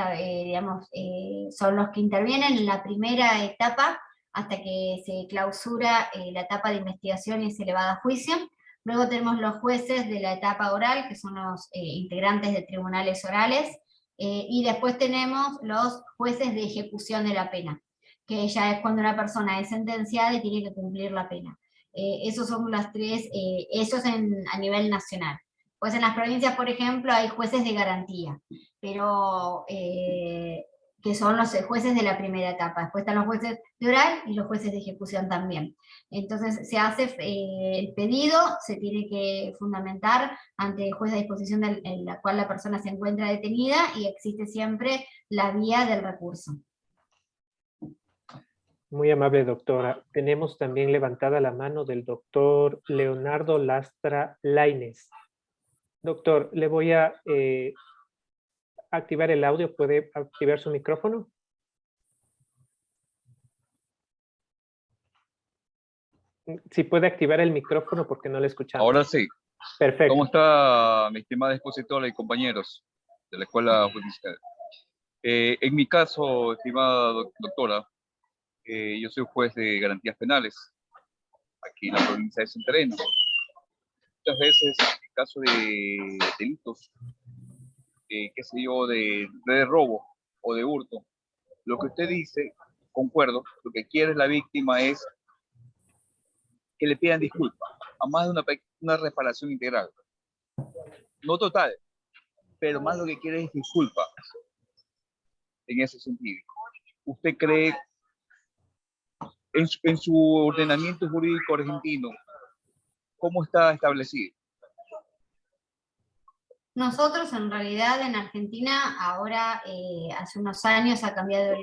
son los que intervienen en la primera etapa, hasta que se clausura la etapa de investigación y es elevada a juicio. Luego tenemos los jueces de la etapa oral, que son los integrantes de tribunales orales, y después tenemos los jueces de ejecución de la pena, que ya es cuando una persona es sentenciada y tiene que cumplir la pena. Esos son los tres, esos a nivel nacional. Pues en las provincias, por ejemplo, hay jueces de garantía, pero que son los jueces de la primera etapa. Después están los jueces de oral y los jueces de ejecución también. Entonces se hace el pedido, se tiene que fundamentar ante el juez de disposición en la cual la persona se encuentra detenida, y existe siempre la vía del recurso. Muy amable, doctora. Tenemos también levantada la mano del doctor Leonardo Lastra Lainez. Doctor, le voy a activar el audio. ¿Puede activar su micrófono? Si puede activar el micrófono porque no le escuchamos. Ahora sí. Perfecto. ¿Cómo está mi estimada expositora y compañeros de la Escuela Judicial? En mi caso, estimada doctora, yo soy juez de garantías penales aquí en la provincia de Santa Elena. Muchas veces, en caso de delitos, qué sé yo, de robo o de hurto, lo que usted dice, concuerdo, lo que quiere la víctima es que le pidan disculpas, a más de una reparación integral. No total, pero más lo que quiere es disculpas en ese sentido. ¿Usted cree en su ordenamiento jurídico argentino, cómo está establecido? Nosotros en realidad en Argentina ahora hace unos años ha cambiado,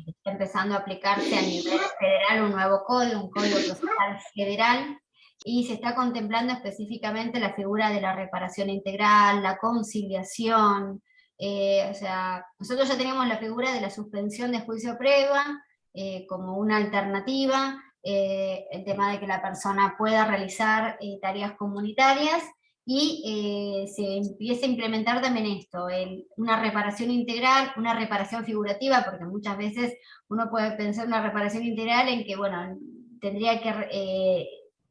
está empezando a aplicarse a nivel federal un nuevo código, un código procesal federal, y se está contemplando específicamente la figura de la reparación integral, la conciliación, o sea, nosotros ya teníamos la figura de la suspensión de juicio prueba como una alternativa, el tema de que la persona pueda realizar tareas comunitarias, y se empieza a implementar también esto, una reparación integral, una reparación figurativa, porque muchas veces uno puede pensar una reparación integral en que, bueno, tendría que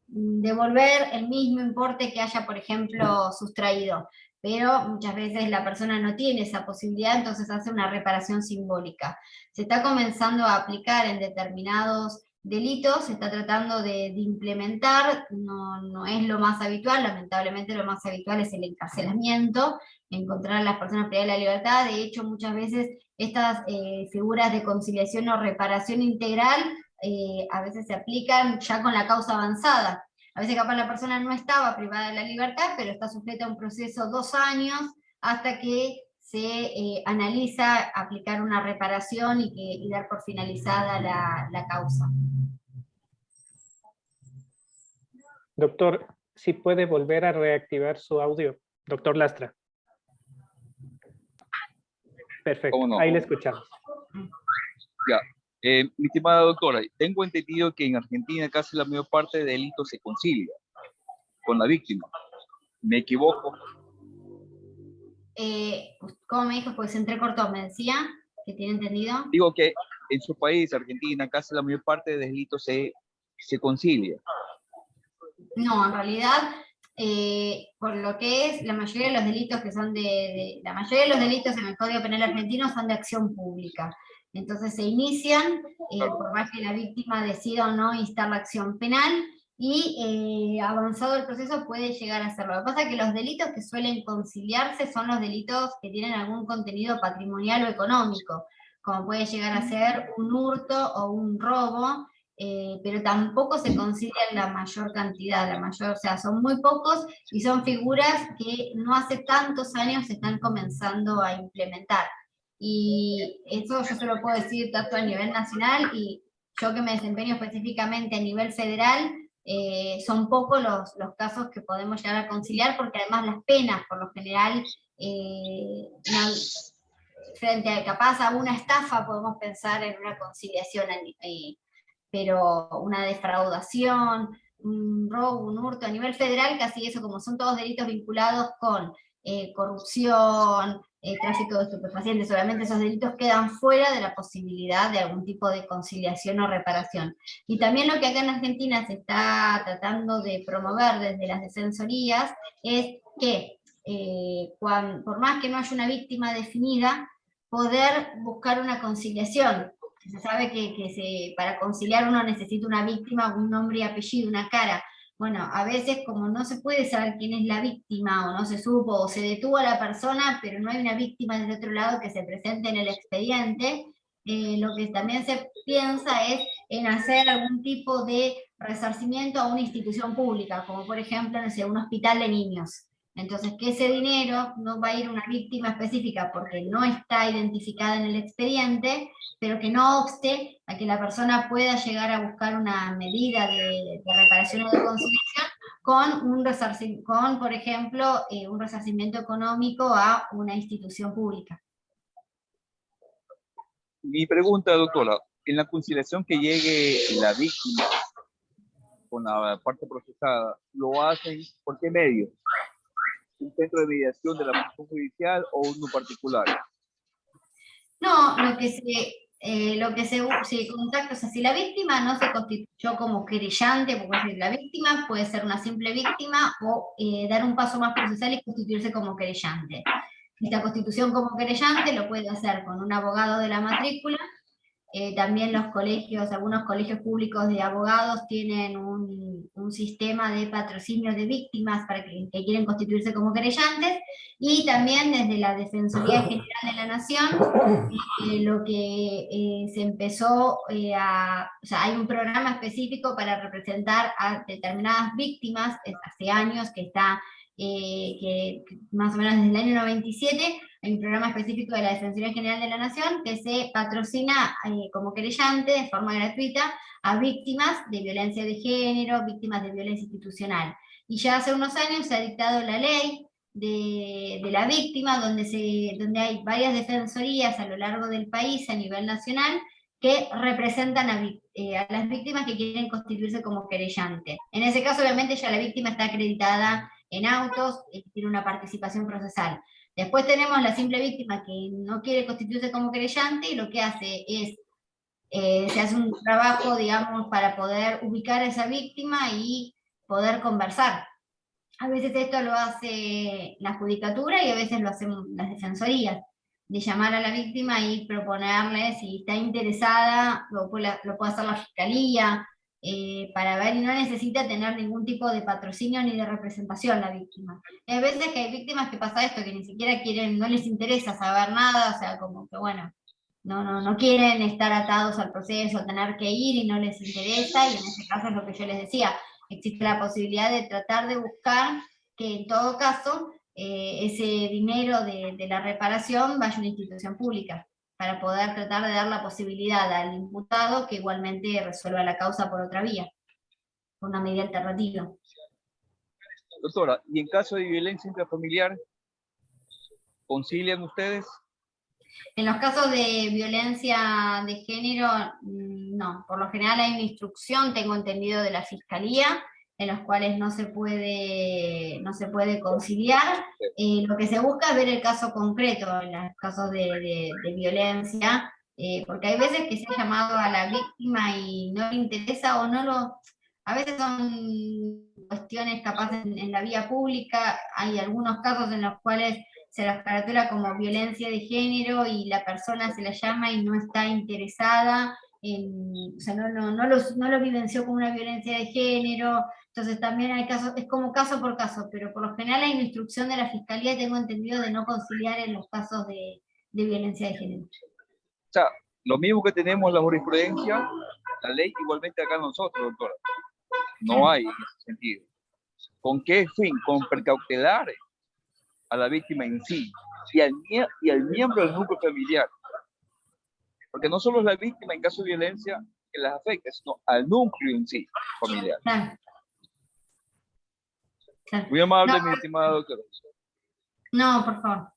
devolver el mismo importe que haya, por ejemplo, sustraído, pero muchas veces la persona no tiene esa posibilidad, entonces hace una reparación simbólica. Se está comenzando a aplicar en determinados delitos, se está tratando de implementar, no es lo más habitual, lamentablemente lo más habitual es el encarcelamiento, encontrar a las personas privadas de la libertad. De hecho, muchas veces estas figuras de conciliación o reparación integral a veces se aplican ya con la causa avanzada. A veces capaz la persona no estaba privada de la libertad, pero está sujeta a un proceso 2 años hasta que se analiza aplicar una reparación y dar por finalizada la causa. Doctor, si puede volver a reactivar su audio. Doctor Lastra. Perfecto, No? Ahí le escuchamos. Ya. Mi estimada doctora, tengo entendido que en Argentina casi la mayor parte de delitos se concilia con la víctima. ¿Me equivoco? ¿Cómo me dijo? Pues se entrecortó, me decía, que tiene entendido. Digo que en su país, Argentina, casi la mayor parte de delitos se concilia. No, en realidad, por lo que es, la mayoría de los delitos que son la mayoría de los delitos en el Código Penal argentino son de acción pública. Entonces se inician, por más que la víctima decida o no instar la acción penal, y avanzado el proceso puede llegar a hacerlo. Lo que pasa es que los delitos que suelen conciliarse son los delitos que tienen algún contenido patrimonial o económico, como puede llegar a ser un hurto o un robo, pero tampoco se concilian la mayor cantidad, o sea, son muy pocos y son figuras que no hace tantos años se están comenzando a implementar. Y eso yo se lo puedo decir tanto a nivel nacional, y yo que me desempeño específicamente a nivel federal, son pocos los casos que podemos llegar a conciliar, porque además las penas, por lo general, frente a capaz a una estafa podemos pensar en una conciliación, pero una defraudación, un robo, un hurto a nivel federal, casi eso, como son todos delitos vinculados con corrupción, tráfico de estupefacientes, obviamente esos delitos quedan fuera de la posibilidad de algún tipo de conciliación o reparación. Y también lo que acá en Argentina se está tratando de promover desde las defensorías es que, por más que no haya una víctima definida, poder buscar una conciliación. Se sabe que para conciliar uno necesita una víctima, un nombre y apellido, una cara. Bueno, a veces como no se puede saber quién es la víctima, o no se supo, o se detuvo a la persona, pero no hay una víctima del otro lado que se presente en el expediente, lo que también se piensa es en hacer algún tipo de resarcimiento a una institución pública, como por ejemplo, no sé, un hospital de niños. Entonces, que ese dinero no va a ir a una víctima específica porque no está identificada en el expediente, pero que no obste a que la persona pueda llegar a buscar una medida de reparación o de conciliación con, por ejemplo, un resarcimiento económico a una institución pública. Mi pregunta, doctora, en la conciliación que llegue la víctima con la parte procesada, ¿lo hacen por qué medio? ¿Un centro de mediación de la función judicial o uno particular? No, lo que se contacta, o sea, si la víctima no se constituyó como querellante, porque la víctima puede ser una simple víctima o dar un paso más procesal y constituirse como querellante. Esta constitución como querellante lo puede hacer con un abogado de la matrícula. También los colegios, algunos colegios públicos de abogados tienen un sistema de patrocinio de víctimas para que quieren constituirse como querellantes, y también desde la Defensoría General de la Nación, lo que se empezó o sea, hay un programa específico para representar a determinadas víctimas, hace años que está, que más o menos desde el año 97, hay un programa específico de la Defensoría General de la Nación que se patrocina como querellante de forma gratuita a víctimas de violencia de género, víctimas de violencia institucional. Y ya hace unos años se ha dictado la ley de la víctima, donde hay varias defensorías a lo largo del país a nivel nacional que representan a las víctimas que quieren constituirse como querellante. En ese caso, obviamente, ya la víctima está acreditada en autos, tiene una participación procesal. Después tenemos la simple víctima que no quiere constituirse como querellante y lo que hace es, se hace un trabajo, digamos, para poder ubicar a esa víctima y poder conversar. A veces esto lo hace la judicatura y a veces lo hacen las defensorías, de llamar a la víctima y proponerle si está interesada, lo puede hacer la fiscalía, para ver, y no necesita tener ningún tipo de patrocinio ni de representación la víctima. Y hay veces que hay víctimas que pasa esto, que ni siquiera quieren, no les interesa saber nada, o sea, como que bueno, no quieren estar atados al proceso, tener que ir y no les interesa, y en ese caso es lo que yo les decía, existe la posibilidad de tratar de buscar que en todo caso ese dinero de la reparación vaya a una institución pública, para poder tratar de dar la posibilidad al imputado que igualmente resuelva la causa por otra vía, por una medida alternativa. Doctora, ¿y en caso de violencia intrafamiliar, concilian ustedes? En los casos de violencia de género, no. Por lo general hay una instrucción, tengo entendido, de la Fiscalía, en los cuales no se puede conciliar. Lo que se busca es ver el caso concreto, en los casos de violencia, porque hay veces que se ha llamado a la víctima y no le interesa o no lo... A veces son cuestiones capaz en la vía pública, hay algunos casos en los cuales se las caratula como violencia de género y la persona se la llama y no está interesada, o sea, no lo vivenció como una violencia de género. Entonces también hay casos, es como caso por caso, pero por lo general hay una instrucción de la Fiscalía, tengo entendido, de no conciliar en los casos de violencia de género. O sea, lo mismo que tenemos la jurisprudencia, la ley, igualmente acá nosotros, doctora. No hay en ese sentido. ¿Con qué fin? Con precautelar a la víctima en sí y al miembro del núcleo familiar. Porque no solo es la víctima en caso de violencia que las afecta, sino al núcleo en sí familiar. Claro. Claro. Muy amable, mi estimada doctora. No, por favor.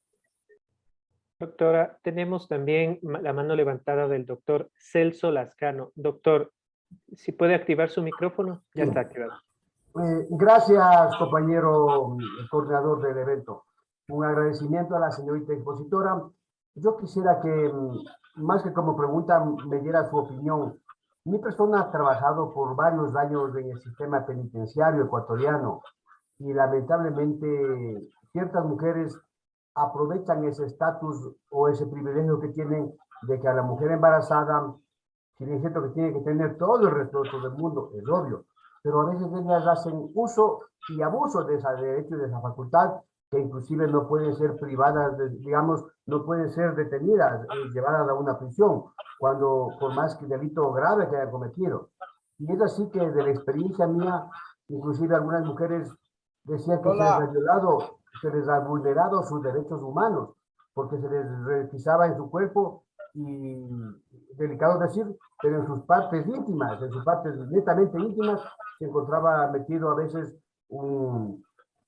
Doctora, tenemos también la mano levantada del doctor Celso Lascano. Doctor, si puede activar su micrófono, ya está activado. Gracias, compañero coordinador del evento. Un agradecimiento a la señorita expositora. Yo quisiera que, más que como pregunta, me diera su opinión. Mi persona ha trabajado por varios años en el sistema penitenciario ecuatoriano y lamentablemente ciertas mujeres aprovechan ese estatus o ese privilegio que tienen de que a la mujer embarazada, si bien es cierto que tiene que tener todo el respeto del mundo, es obvio, pero a veces ellas hacen uso y abuso de ese derecho y de esa facultad, que inclusive no pueden ser privadas, digamos, no pueden ser detenidas, llevadas a una prisión, cuando por más que delito grave que hayan cometido. Y es así que de la experiencia mía, inclusive algunas mujeres decían que se les ha violado, se les ha vulnerado sus derechos humanos, porque se les requisaba en su cuerpo y, delicado decir, pero en sus partes íntimas, en sus partes netamente íntimas, se encontraba metido a veces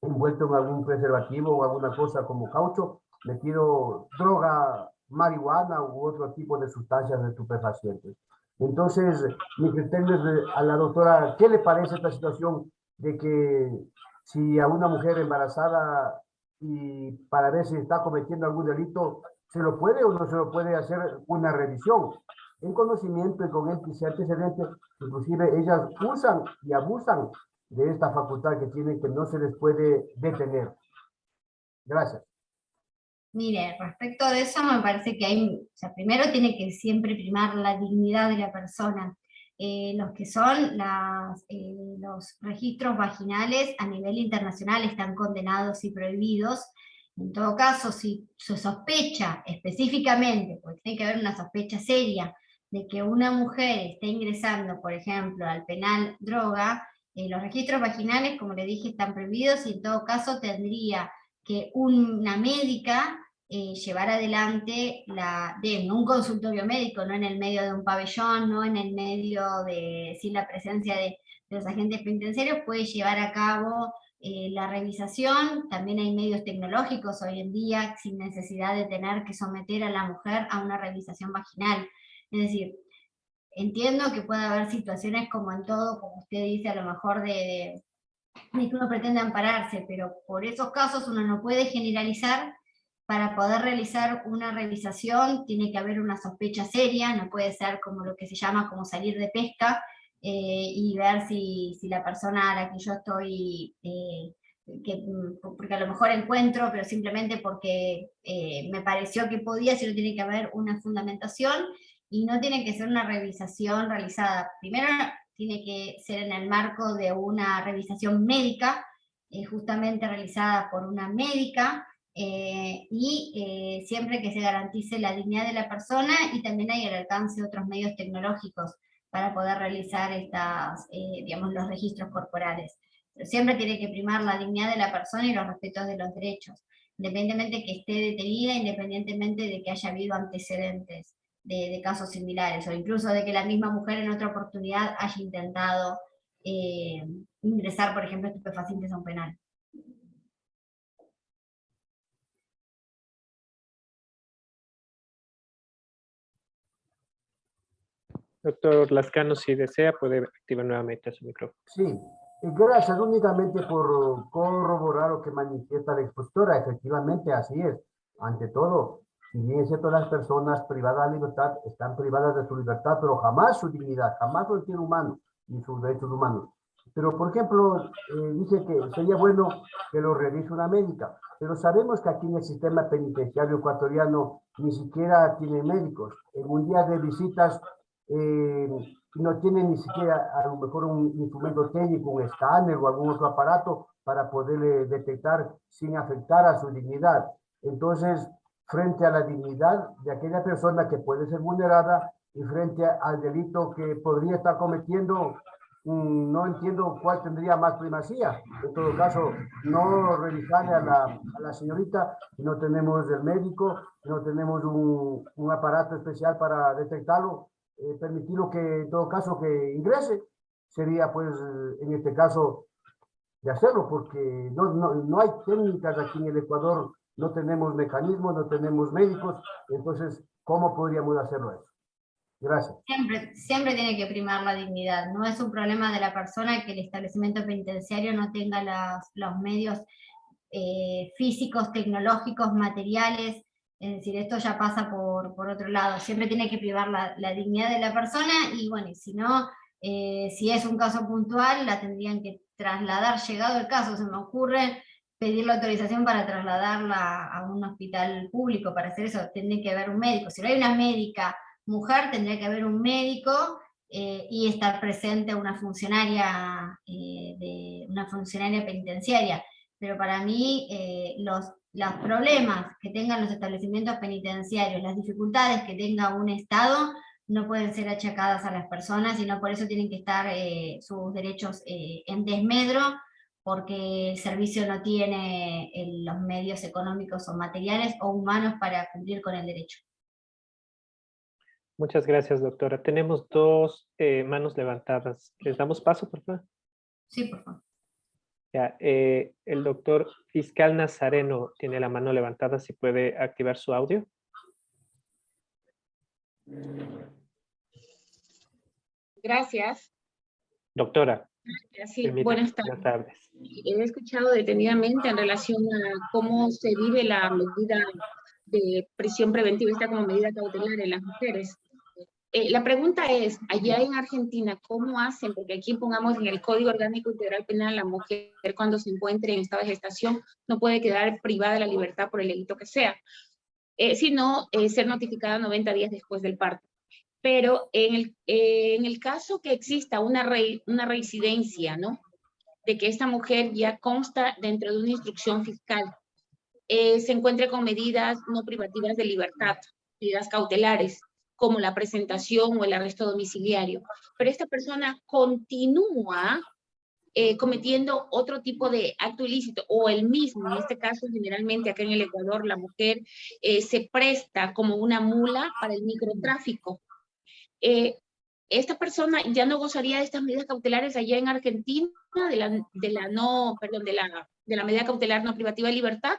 envuelto en algún preservativo o alguna cosa como caucho, metido droga, marihuana u otro tipo de sustancias estupefacientes. Entonces, mi criterio es a la doctora, ¿qué le parece esta situación de que si a una mujer embarazada y para ver si está cometiendo algún delito, se lo puede o no se lo puede hacer una revisión? En conocimiento y con ese antecedente, inclusive ellas usan y abusan de esta facultad que tienen, que no se les puede detener. Gracias. Mire, respecto de eso me parece que hay, o sea, primero tiene que siempre primar la dignidad de la persona. Los que son los registros vaginales a nivel internacional están condenados y prohibidos. En todo caso, si se sospecha específicamente, porque tiene que haber una sospecha seria, de que una mujer esté ingresando, por ejemplo, al penal droga, los registros vaginales, como le dije, están prohibidos y en todo caso tendría que una médica llevar adelante en un consultorio médico, no en el medio de un pabellón, no en el medio sin la presencia de los agentes penitenciarios, puede llevar a cabo la revisación. También hay medios tecnológicos hoy en día sin necesidad de tener que someter a la mujer a una revisación vaginal. Es decir, entiendo que puede haber situaciones como en todo, como usted dice, a lo mejor de que uno pretende ampararse, pero por esos casos uno no puede generalizar. Para poder realizar una revisación tiene que haber una sospecha seria, no puede ser como lo que se llama como salir de pesca y ver si la persona a la que yo estoy, porque a lo mejor encuentro, pero simplemente porque me pareció que podía, sino tiene que haber una fundamentación y no tiene que ser una revisación realizada. Primero, tiene que ser en el marco de una revisación médica, justamente realizada por una médica, y siempre que se garantice la dignidad de la persona y también hay al alcance de otros medios tecnológicos para poder realizar digamos, los registros corporales. Pero siempre tiene que primar la dignidad de la persona y los respetos de los derechos, independientemente de que esté detenida, independientemente de que haya habido antecedentes de casos similares, o incluso de que la misma mujer en otra oportunidad haya intentado ingresar, por ejemplo, estupefacientes a un penal. Doctor Lascano, si desea, puede activar nuevamente su micrófono. Sí, gracias únicamente por corroborar lo que manifiesta la expositora. Efectivamente, así es. Ante todo, si bien es cierto, las personas privadas de libertad están privadas de su libertad, pero jamás su dignidad, jamás su ser humano y sus derechos humanos. Pero, por ejemplo, dice que sería bueno que lo revise una médica, pero sabemos que aquí en el sistema penitenciario ecuatoriano ni siquiera tienen médicos. En un día de visitas no tienen ni siquiera a lo mejor un instrumento técnico, un escáner o algún otro aparato para poder detectar sin afectar a su dignidad. Entonces, frente a la dignidad de aquella persona que puede ser vulnerada y frente al delito que podría estar cometiendo, no entiendo cuál tendría más primacía. En todo caso, no revisarle a la señorita si no tenemos el médico, si no tenemos un aparato especial para detectarlo, permitirlo que en todo caso que ingrese, sería pues en este caso de hacerlo, porque no hay técnicas aquí en el Ecuador, no tenemos mecanismos, no tenemos médicos, entonces, ¿cómo podríamos hacerlo eso? Gracias. Siempre tiene que primar la dignidad. No es un problema de la persona que el establecimiento penitenciario no tenga los medios físicos, tecnológicos, materiales. Es decir, esto ya pasa por otro lado. Siempre tiene que privar la dignidad de la persona y bueno, y si no, si es un caso puntual, la tendrían que trasladar, llegado el caso, se me ocurre pedir la autorización para trasladarla a un hospital público. Para hacer eso tendría que haber un médico. Si no hay una médica mujer, tendría que haber un médico y estar presente una funcionaria penitenciaria. Pero para mí los problemas que tengan los establecimientos penitenciarios, las dificultades que tenga un Estado, no pueden ser achacadas a las personas, sino por eso tienen que estar sus derechos en desmedro, porque el servicio no tiene los medios económicos o materiales o humanos para cumplir con el derecho. Muchas gracias, doctora. Tenemos dos manos levantadas. ¿Les damos paso, por favor? Sí, por favor. Ya, el doctor Fiscal Nazareno tiene la mano levantada, si puede activar su audio. Gracias. Doctora. Sí, buenas tardes. He escuchado detenidamente en relación a cómo se vive la medida de prisión preventiva, esta como medida cautelar en las mujeres. La pregunta es, allá en Argentina, ¿cómo hacen? Porque aquí pongamos en el Código Orgánico Integral Penal, la mujer cuando se encuentre en estado de gestación no puede quedar privada de la libertad por el delito que sea, sino ser notificada 90 días después del parto. Pero en el caso que exista una reincidencia, ¿no? De que esta mujer ya consta dentro de una instrucción fiscal, se encuentre con medidas no privativas de libertad, medidas cautelares, como la presentación o el arresto domiciliario. Pero esta persona continúa cometiendo otro tipo de acto ilícito, o el mismo, en este caso generalmente acá en el Ecuador, la mujer se presta como una mula para el microtráfico. Esta persona ya no gozaría de estas medidas cautelares allá en Argentina, de la medida cautelar no privativa de libertad,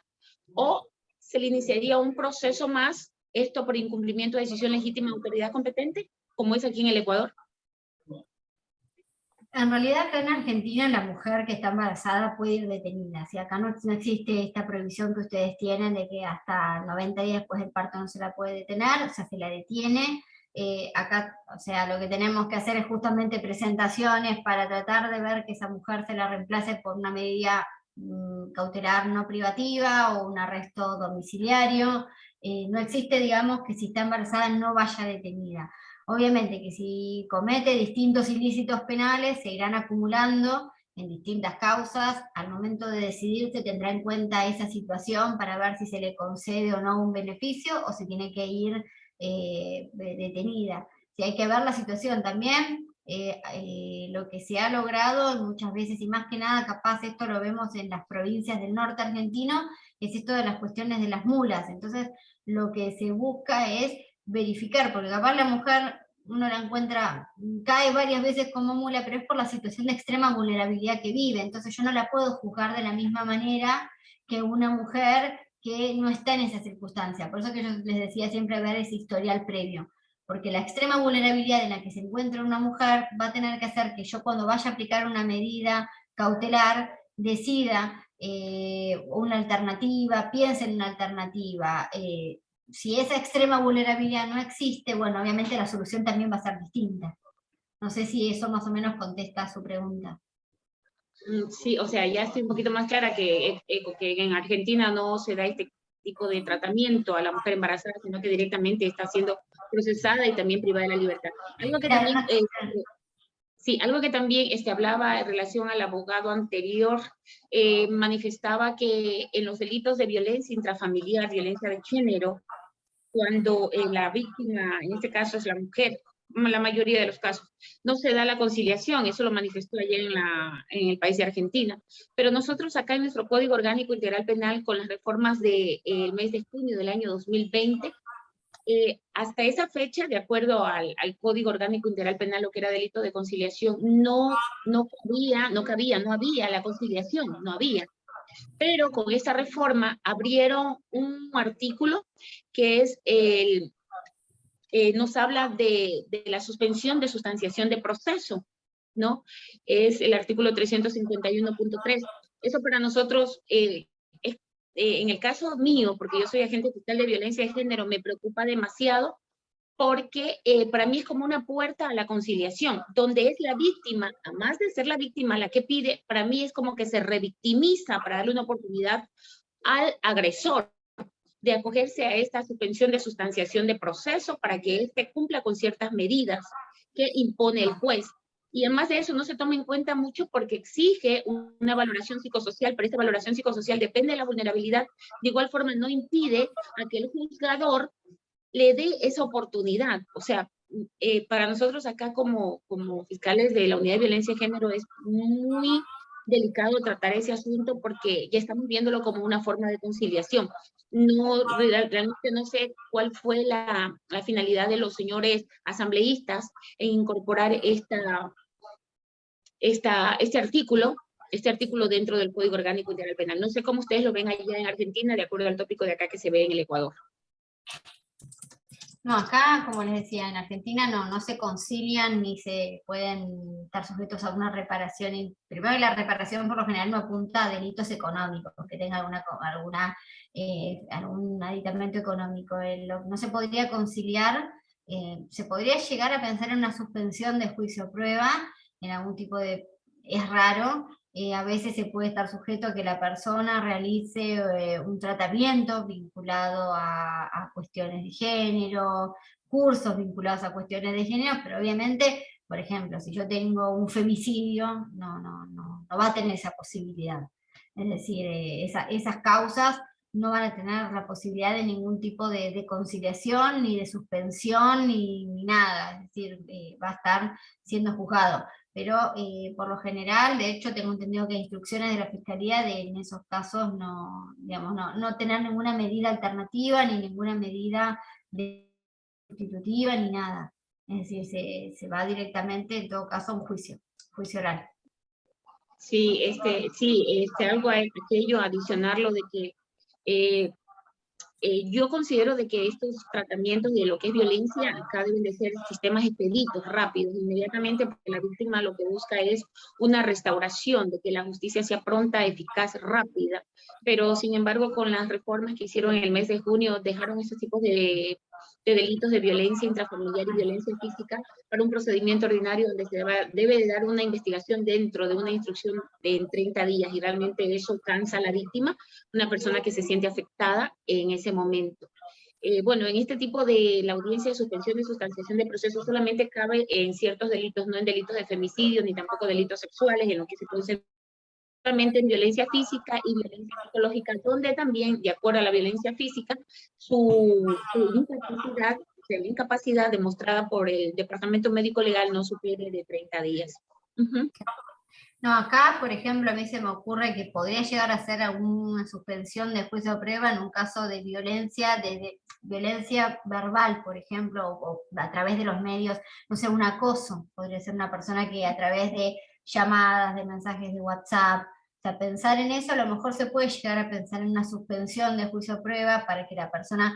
o se le iniciaría un proceso más, esto por incumplimiento de decisión legítima de autoridad competente, como es aquí en el Ecuador. En realidad acá en Argentina la mujer que está embarazada puede ir detenida. Si acá no existe esta prohibición que ustedes tienen de que hasta 90 días después del parto no se la puede detener, o sea, se la detiene. Acá, o sea, lo que tenemos que hacer es justamente presentaciones para tratar de ver que esa mujer se la reemplace por una medida cautelar no privativa o un arresto domiciliario. No existe, digamos, que si está embarazada no vaya detenida. Obviamente que si comete distintos ilícitos penales se irán acumulando en distintas causas. Al momento de decidir se tendrá en cuenta esa situación para ver si se le concede o no un beneficio o si tiene que ir detenida. Si hay que ver la situación también, lo que se ha logrado muchas veces, y más que nada capaz esto lo vemos en las provincias del norte argentino, es esto de las cuestiones de las mulas. Entonces lo que se busca es verificar, porque capaz la mujer uno la encuentra, cae varias veces como mula, pero es por la situación de extrema vulnerabilidad que vive. Entonces yo no la puedo juzgar de la misma manera que una mujer que no está en esa circunstancia. Por eso que yo les decía siempre ver ese historial previo, porque la extrema vulnerabilidad en la que se encuentra una mujer va a tener que hacer que yo, cuando vaya a aplicar una medida cautelar, decida una alternativa, piense en una alternativa. Si esa extrema vulnerabilidad no existe, bueno, obviamente la solución también va a ser distinta. No sé si eso más o menos contesta a su pregunta. Sí, o sea, ya estoy un poquito más clara que en Argentina no se da este tipo de tratamiento a la mujer embarazada, sino que directamente está siendo procesada y también privada de la libertad. Algo que también, algo que también hablaba en relación al abogado anterior, manifestaba que en los delitos de violencia intrafamiliar, violencia de género, cuando la víctima, en este caso es la mujer, la mayoría de los casos, no se da la conciliación. Eso lo manifestó ayer en el país de Argentina. Pero nosotros acá en nuestro Código Orgánico Integral Penal, con las reformas del mes de junio del año 2020, hasta esa fecha, de acuerdo al Código Orgánico Integral Penal, lo que era delito de conciliación, no había la conciliación, no había. Pero con esta reforma abrieron un artículo que es nos habla de la suspensión de sustanciación de proceso, ¿no? Es el artículo 351.3. Eso para nosotros, en el caso mío, porque yo soy agente fiscal de violencia de género, me preocupa demasiado, porque para mí es como una puerta a la conciliación, donde es la víctima, además de ser la víctima la que pide, para mí es como que se revictimiza para darle una oportunidad al agresor de acogerse a esta suspensión de sustanciación de proceso para que éste cumpla con ciertas medidas que impone el juez. Y además de eso no se toma en cuenta mucho porque exige una valoración psicosocial, pero esta valoración psicosocial depende de la vulnerabilidad. De igual forma no impide a que el juzgador le dé esa oportunidad. O sea, para nosotros acá como fiscales de la Unidad de Violencia de Género es muy delicado tratar ese asunto porque ya estamos viéndolo como una forma de conciliación. No, realmente no sé cuál fue la finalidad de los señores asambleístas en incorporar este artículo dentro del Código Orgánico Integral Penal. No sé cómo ustedes lo ven allá en Argentina, de acuerdo al tópico de acá que se ve en el Ecuador. No, acá, como les decía, en Argentina no se concilian ni se pueden estar sujetos a una reparación. Primero que la reparación por lo general no apunta a delitos económicos, que tenga algún aditamento económico. No se podría conciliar, se podría llegar a pensar en una suspensión de juicio o prueba, en algún tipo de... Es raro, a veces se puede estar sujeto a que la persona realice un tratamiento vinculado a cuestiones de género, cursos vinculados a cuestiones de género, pero obviamente, por ejemplo, si yo tengo un femicidio, no va a tener esa posibilidad. Es decir, esas causas no van a tener la posibilidad de ningún tipo de conciliación, ni de suspensión, ni nada. Es decir, va a estar siendo juzgado. Pero por lo general, de hecho, tengo entendido que hay instrucciones de la Fiscalía de en esos casos no tener ninguna medida alternativa, ni ninguna medida sustitutiva, ni nada. Es decir, se va directamente, en todo caso, a un juicio oral. Sí, algo a aquello, adicionarlo de que yo considero de que estos tratamientos de lo que es violencia acá deben de ser sistemas expeditos, rápidos, inmediatamente, porque la víctima lo que busca es una restauración, de que la justicia sea pronta, eficaz, rápida. Pero, sin embargo, con las reformas que hicieron en el mes de junio, dejaron esos tipos de delitos de violencia intrafamiliar y violencia física para un procedimiento ordinario donde se debe de dar una investigación dentro de una instrucción de 30 días, y realmente eso cansa a la víctima, una persona que se siente afectada en ese momento. Bueno, en este tipo de la audiencia de suspensión y sustanciación de procesos solamente cabe en ciertos delitos, no en delitos de femicidio, ni tampoco delitos sexuales, en lo que se produce solamente en violencia física y violencia psicológica, donde también, de acuerdo a la violencia física, su incapacidad demostrada por el Departamento Médico Legal no supere de 30 días. No, acá, por ejemplo, a mí se me ocurre que podría llegar a ser alguna suspensión de juicio o prueba en un caso de violencia, de violencia verbal, por ejemplo, o a través de los medios, no sé, un acoso. Podría ser una persona que a través de llamadas, de mensajes de WhatsApp, o sea, pensar en eso, a lo mejor se puede llegar a pensar en una suspensión de juicio o prueba para que la persona,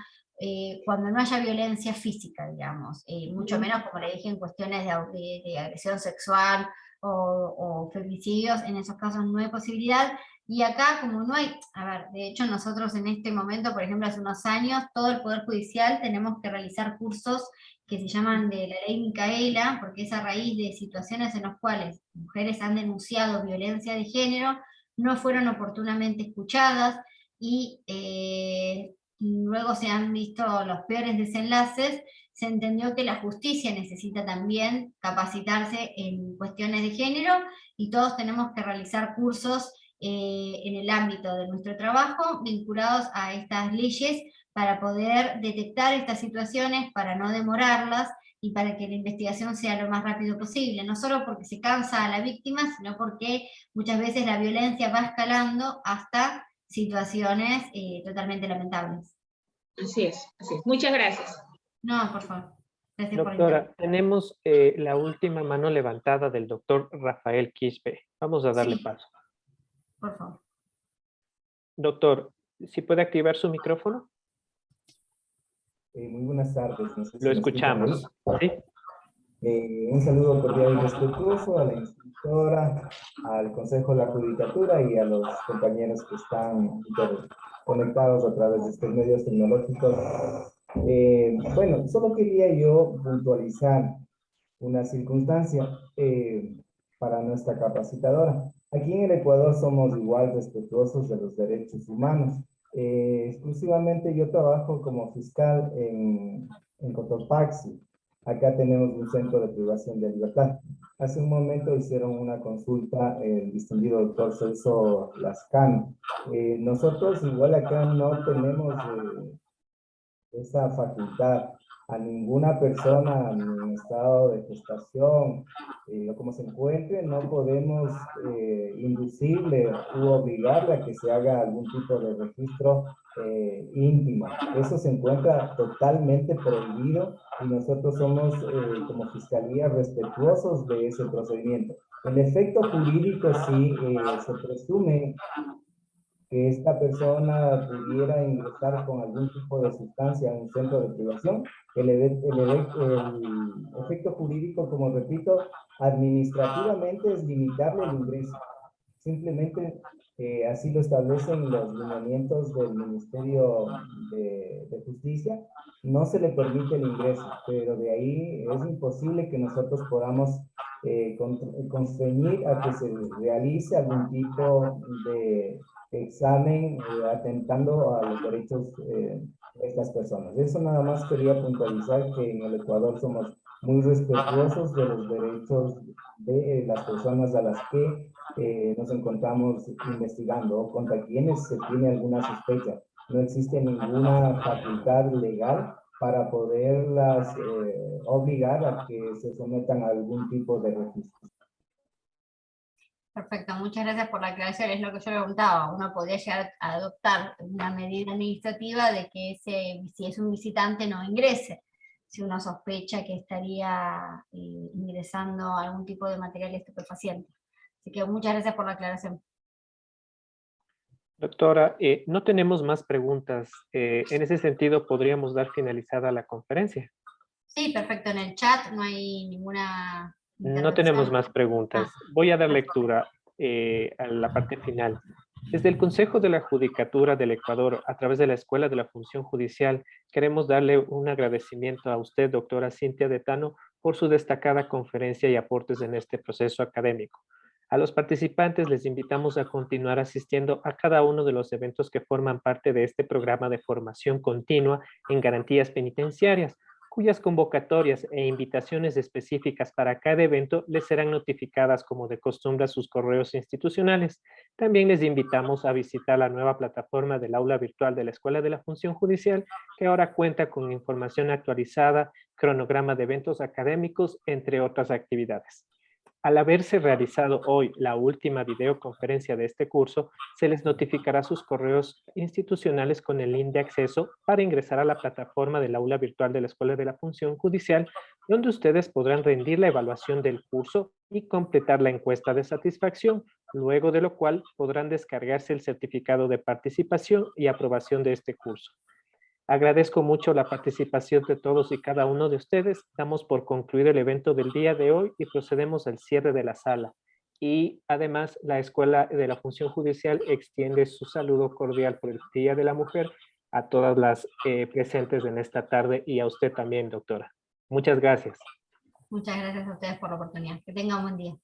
cuando no haya violencia física, digamos, mucho menos, como le dije, en cuestiones de agresión sexual, o femicidios, en esos casos no hay posibilidad. Y acá, como no hay, a ver, de hecho nosotros en este momento, por ejemplo, hace unos años, todo el Poder Judicial tenemos que realizar cursos que se llaman de la ley Micaela, porque es a raíz de situaciones en las cuales mujeres han denunciado violencia de género, no fueron oportunamente escuchadas, y luego se han visto los peores desenlaces. Se entendió que la justicia necesita también capacitarse en cuestiones de género, y todos tenemos que realizar cursos en el ámbito de nuestro trabajo vinculados a estas leyes para poder detectar estas situaciones, para no demorarlas y para que la investigación sea lo más rápido posible, no solo porque se cansa a la víctima, sino porque muchas veces la violencia va escalando hasta situaciones totalmente lamentables. Así es, así es. Muchas gracias. No, por favor. Gracias. Doctora, tenemos la última mano levantada del doctor Rafael Quispe. Vamos a darle paso. Por favor. Doctor, ¿si puede activar su micrófono? Muy buenas tardes. No sé si Lo escuchamos. ¿Sí? Un saludo cordial y respetuoso a la instructora, al Consejo de la Judicatura y a los compañeros que están conectados a través de estos medios tecnológicos. Bueno, solo quería yo puntualizar una circunstancia para nuestra capacitadora. Aquí en el Ecuador somos igual respetuosos de los derechos humanos. Exclusivamente yo trabajo como fiscal en Cotopaxi. acá tenemos un centro de privación de libertad. Hace un momento hicieron una consulta el distinguido doctor Celso Lascano. Nosotros igual acá no tenemos esa facultad a ninguna persona en estado de gestación o como se encuentre, no podemos inducirle u obligarle a que se haga algún tipo de registro íntimo. Eso se encuentra totalmente prohibido y nosotros somos como fiscalía respetuosos de ese procedimiento. El efecto jurídico sí se presume que esta persona pudiera ingresar con algún tipo de sustancia a un centro de privación, el efecto jurídico, como repito, administrativamente es limitarle el ingreso. Simplemente así lo establecen los lineamientos del Ministerio de Justicia. No se le permite el ingreso, pero de ahí es imposible que nosotros podamos constreñir a que se realice algún tipo de examen atentando a los derechos de estas personas. Eso nada más quería puntualizar que en el Ecuador somos muy respetuosos de los derechos de las personas a las que nos encontramos investigando o contra quienes se tiene alguna sospecha. No existe ninguna facultad legal para poderlas obligar a que se sometan a algún tipo de registro. Perfecto, muchas gracias por la aclaración. Es lo que yo preguntaba. Uno podría llegar a adoptar una medida administrativa de que si es un visitante no ingrese, si uno sospecha que estaría ingresando algún tipo de material estupefaciente. Así que muchas gracias por la aclaración. Doctora, no tenemos más preguntas. En ese sentido, ¿podríamos dar finalizada la conferencia? Sí, perfecto. En el chat no hay ninguna... No tenemos más preguntas. Voy a dar lectura a la parte final. Desde el Consejo de la Judicatura del Ecuador, a través de la Escuela de la Función Judicial, queremos darle un agradecimiento a usted, doctora Cintia Detano, por su destacada conferencia y aportes en este proceso académico. A los participantes les invitamos a continuar asistiendo a cada uno de los eventos que forman parte de este programa de formación continua en garantías penitenciarias, cuyas convocatorias e invitaciones específicas para cada evento les serán notificadas como de costumbre a sus correos institucionales. También les invitamos a visitar la nueva plataforma del aula virtual de la Escuela de la Función Judicial, que ahora cuenta con información actualizada, cronograma de eventos académicos, entre otras actividades. Al haberse realizado hoy la última videoconferencia de este curso, se les notificará sus correos institucionales con el link de acceso para ingresar a la plataforma del aula virtual de la Escuela de la Función Judicial, donde ustedes podrán rendir la evaluación del curso y completar la encuesta de satisfacción, luego de lo cual podrán descargarse el certificado de participación y aprobación de este curso. Agradezco mucho la participación de todos y cada uno de ustedes. Damos por concluido el evento del día de hoy y procedemos al cierre de la sala. Y además, la Escuela de la Función Judicial extiende su saludo cordial por el Día de la Mujer a todas las presentes en esta tarde y a usted también, doctora. Muchas gracias. Muchas gracias a ustedes por la oportunidad. Que tengan un buen día.